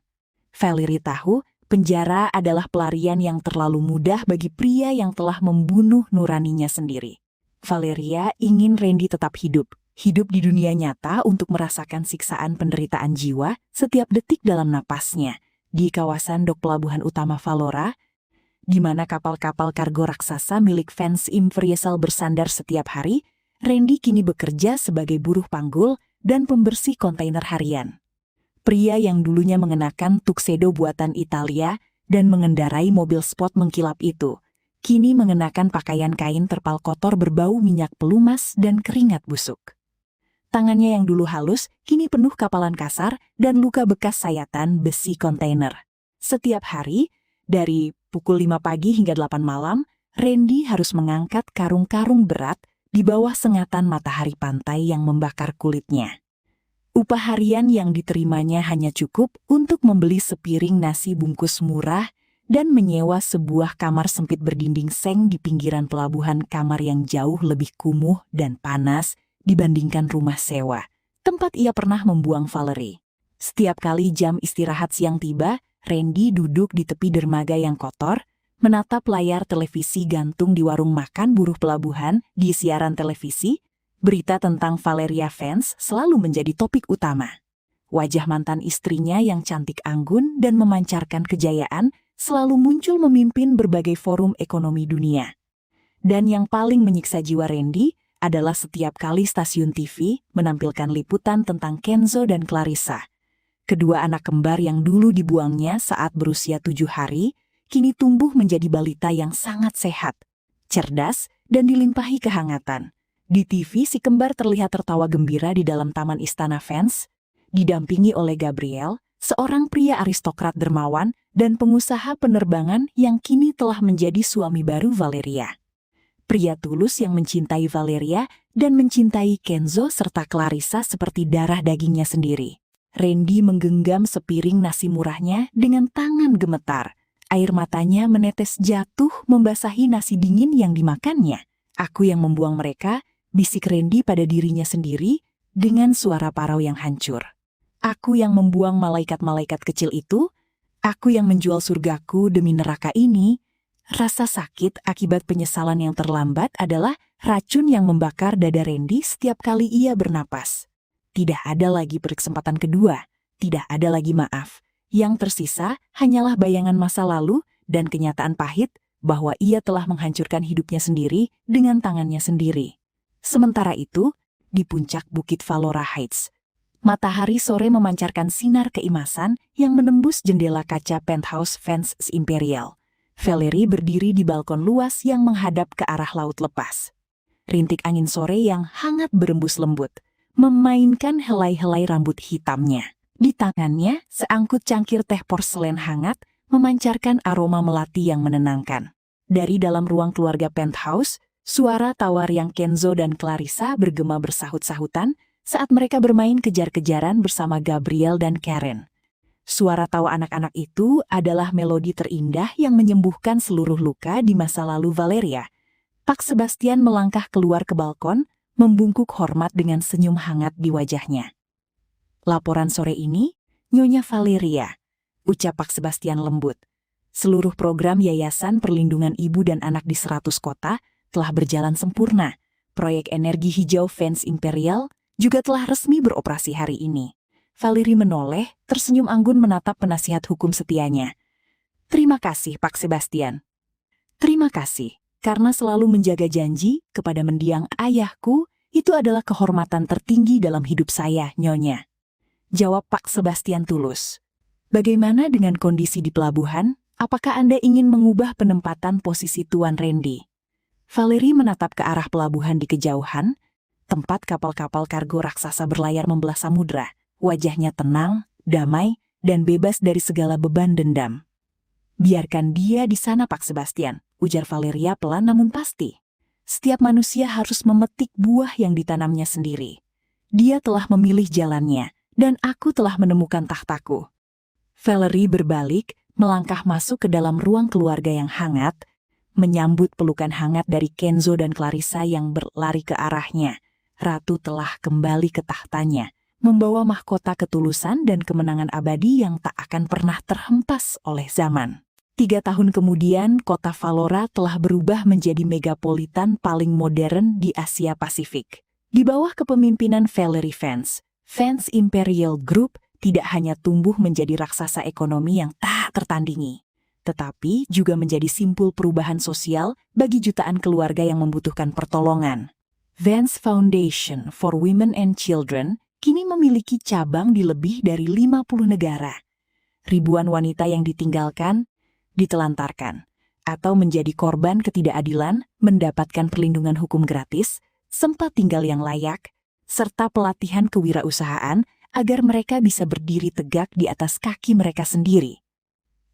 Valerie tahu penjara adalah pelarian yang terlalu mudah bagi pria yang telah membunuh nuraninya sendiri. Valeria ingin Randy tetap hidup di dunia nyata untuk merasakan siksaan penderitaan jiwa setiap detik dalam napasnya. Di kawasan dok pelabuhan utama Valora, di mana kapal-kapal kargo raksasa milik Vance Imperial bersandar setiap hari, Randy kini bekerja sebagai buruh panggul dan pembersih kontainer harian. Pria yang dulunya mengenakan tuxedo buatan Italia dan mengendarai mobil sport mengkilap itu, kini mengenakan pakaian kain terpal kotor berbau minyak pelumas dan keringat busuk. Tangannya yang dulu halus, kini penuh kapalan kasar dan luka bekas sayatan besi kontainer. Setiap hari, dari pukul 5 pagi hingga 8 malam, Randy harus mengangkat karung-karung berat di bawah sengatan matahari pantai yang membakar kulitnya. Upah harian yang diterimanya hanya cukup untuk membeli sepiring nasi bungkus murah dan menyewa sebuah kamar sempit berdinding seng di pinggiran pelabuhan, kamar yang jauh lebih kumuh dan panas dibandingkan rumah sewa, tempat ia pernah membuang Valerie. Setiap kali jam istirahat siang tiba, Randy duduk di tepi dermaga yang kotor, menatap layar televisi gantung di warung makan buruh pelabuhan. Di siaran televisi, berita tentang Valeria Vance selalu menjadi topik utama. Wajah mantan istrinya yang cantik anggun dan memancarkan kejayaan selalu muncul memimpin berbagai forum ekonomi dunia. Dan yang paling menyiksa jiwa Randy adalah setiap kali stasiun TV menampilkan liputan tentang Kenzo dan Clarissa. Kedua anak kembar yang dulu dibuangnya saat berusia 7 hari, kini tumbuh menjadi balita yang sangat sehat, cerdas, dan dilimpahi kehangatan. Di TV si kembar terlihat tertawa gembira di dalam taman istana Vance, didampingi oleh Gabriel, seorang pria aristokrat dermawan dan pengusaha penerbangan yang kini telah menjadi suami baru Valeria. Pria tulus yang mencintai Valeria dan mencintai Kenzo serta Clarissa seperti darah dagingnya sendiri. Randy menggenggam sepiring nasi murahnya dengan tangan gemetar. Air matanya menetes jatuh membasahi nasi dingin yang dimakannya. "Aku yang membuang mereka," bisik Randy pada dirinya sendiri dengan suara parau yang hancur. "Aku yang membuang malaikat-malaikat kecil itu. Aku yang menjual surgaku demi neraka ini." Rasa sakit akibat penyesalan yang terlambat adalah racun yang membakar dada Randy setiap kali ia bernapas. Tidak ada lagi kesempatan kedua, tidak ada lagi maaf. Yang tersisa hanyalah bayangan masa lalu dan kenyataan pahit bahwa ia telah menghancurkan hidupnya sendiri dengan tangannya sendiri. Sementara itu, di puncak Bukit Valora Heights, matahari sore memancarkan sinar keimasan yang menembus jendela kaca penthouse Vance Imperial. Valerie berdiri di balkon luas yang menghadap ke arah laut lepas. Rintik angin sore yang hangat berembus lembut memainkan helai-helai rambut hitamnya. Di tangannya, seangkut cangkir teh porselen hangat memancarkan aroma melati yang menenangkan. Dari dalam ruang keluarga penthouse, suara tawar yang Kenzo dan Clarissa bergema bersahut-sahutan saat mereka bermain kejar-kejaran bersama Gabriel dan Karen. Suara tawa anak-anak itu adalah melodi terindah yang menyembuhkan seluruh luka di masa lalu Valeria. Pak Sebastian melangkah keluar ke balkon, membungkuk hormat dengan senyum hangat di wajahnya. "Laporan sore ini, Nyonya Valeria," ucap Pak Sebastian lembut. "Seluruh program Yayasan Perlindungan Ibu dan Anak di 100 kota telah berjalan sempurna. Proyek energi hijau Fans Imperial juga telah resmi beroperasi hari ini. Valerie menoleh, tersenyum anggun menatap penasihat hukum setianya. Terima kasih, Pak Sebastian. Terima kasih, karena selalu menjaga janji kepada mendiang ayahku, itu adalah kehormatan tertinggi dalam hidup saya, Nyonya. Jawab Pak Sebastian tulus. Bagaimana dengan kondisi di pelabuhan? Apakah Anda ingin mengubah penempatan posisi Tuan Randy? Valerie menatap ke arah pelabuhan di kejauhan, tempat kapal-kapal kargo raksasa berlayar membelah samudra. Wajahnya tenang, damai, dan bebas dari segala beban dendam. Biarkan dia di sana, Pak Sebastian, ujar Valeria pelan namun pasti. Setiap manusia harus memetik buah yang ditanamnya sendiri. Dia telah memilih jalannya, dan aku telah menemukan tahtaku. Valerie berbalik, melangkah masuk ke dalam ruang keluarga yang hangat, menyambut pelukan hangat dari Kenzo dan Clarissa yang berlari ke arahnya. Ratu telah kembali ke tahtanya, membawa mahkota ketulusan dan kemenangan abadi yang tak akan pernah terhempas oleh zaman. 3 tahun kemudian, kota Valora telah berubah menjadi megapolitan paling modern di Asia Pasifik. Di bawah kepemimpinan Valerie Fans, Fans Imperial Group tidak hanya tumbuh menjadi raksasa ekonomi yang tak tertandingi, tetapi juga menjadi simpul perubahan sosial bagi jutaan keluarga yang membutuhkan pertolongan. Vance Foundation for Women and Children kini memiliki cabang di lebih dari 50 negara. Ribuan wanita yang ditinggalkan, ditelantarkan, atau menjadi korban ketidakadilan mendapatkan perlindungan hukum gratis, tempat tinggal yang layak, serta pelatihan kewirausahaan agar mereka bisa berdiri tegak di atas kaki mereka sendiri.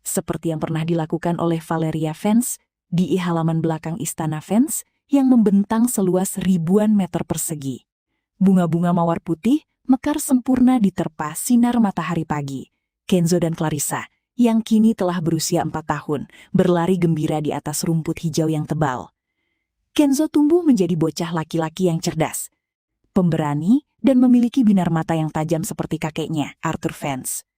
Seperti yang pernah dilakukan oleh Valeria Fans di halaman belakang Istana Fans yang membentang seluas ribuan meter persegi. Bunga-bunga mawar putih mekar sempurna diterpa sinar matahari pagi. Kenzo dan Clarissa, yang kini telah berusia 4 tahun, berlari gembira di atas rumput hijau yang tebal. Kenzo tumbuh menjadi bocah laki-laki yang cerdas, pemberani, dan memiliki binar mata yang tajam seperti kakeknya, Arthur Fans.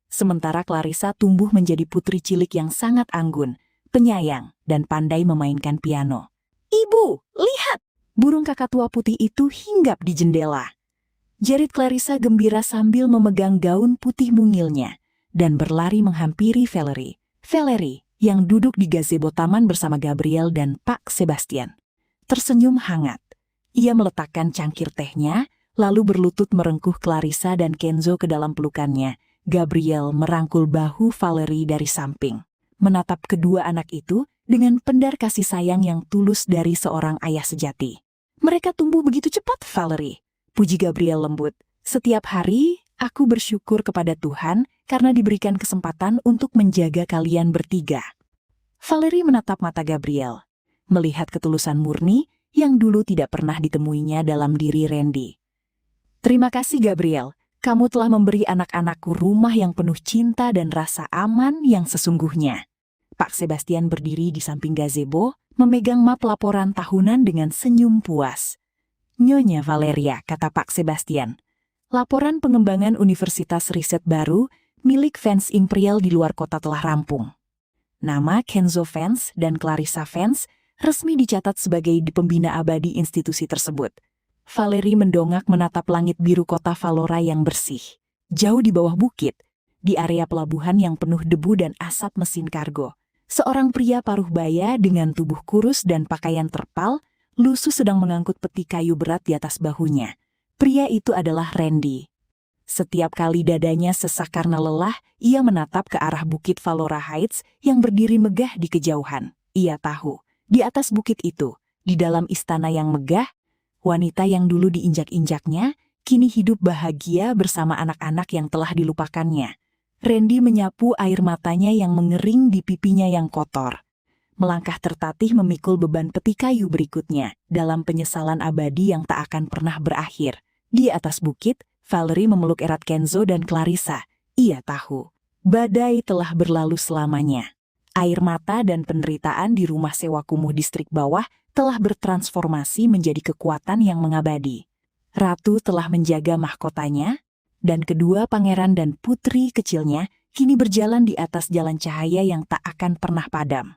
Sementara Clarissa tumbuh menjadi putri cilik yang sangat anggun, penyayang, dan pandai memainkan piano. Ibu, lihat! Burung kakatua putih itu hinggap di jendela. Jerit Clarissa gembira sambil memegang gaun putih mungilnya dan berlari menghampiri Valerie. Valerie yang duduk di gazebo taman bersama Gabriel dan Pak Sebastian tersenyum hangat. Ia meletakkan cangkir tehnya, lalu berlutut merengkuh Clarissa dan Kenzo ke dalam pelukannya. Gabriel merangkul bahu Valerie dari samping, menatap kedua anak itu dengan pendar kasih sayang yang tulus dari seorang ayah sejati. Mereka tumbuh begitu cepat, Valerie. Puji Gabriel lembut. Setiap hari, aku bersyukur kepada Tuhan karena diberikan kesempatan untuk menjaga kalian bertiga. Valerie menatap mata Gabriel, melihat ketulusan murni yang dulu tidak pernah ditemuinya dalam diri Randy. Terima kasih Gabriel, kamu telah memberi anak-anakku rumah yang penuh cinta dan rasa aman yang sesungguhnya. Pak Sebastian berdiri di samping gazebo, memegang map laporan tahunan dengan senyum puas. Nyonya Valeria, kata Pak Sebastian. Laporan pengembangan Universitas Riset Baru milik Fans Imperial di luar kota telah rampung. Nama Kenzo Fans dan Clarissa Fans resmi dicatat sebagai pembina abadi institusi tersebut. Valerie mendongak menatap langit biru kota Valora yang bersih. Jauh di bawah bukit, di area pelabuhan yang penuh debu dan asap mesin kargo, seorang pria paruh baya dengan tubuh kurus dan pakaian terpal, lusuh sedang mengangkut peti kayu berat di atas bahunya. Pria itu adalah Randy. Setiap kali dadanya sesak karena lelah, ia menatap ke arah bukit Valora Heights yang berdiri megah di kejauhan. Ia tahu, di atas bukit itu, di dalam istana yang megah, wanita yang dulu diinjak-injaknya, kini hidup bahagia bersama anak-anak yang telah dilupakannya. Randy menyapu air matanya yang mengering di pipinya yang kotor. Melangkah tertatih memikul beban peti kayu berikutnya dalam penyesalan abadi yang tak akan pernah berakhir. Di atas bukit, Valerie memeluk erat Kenzo dan Clarissa. Ia tahu, badai telah berlalu selamanya. Air mata dan penderitaan di rumah sewa kumuh distrik bawah telah bertransformasi menjadi kekuatan yang mengabadi. Ratu telah menjaga mahkotanya, dan kedua pangeran dan putri kecilnya kini berjalan di atas jalan cahaya yang tak akan pernah padam.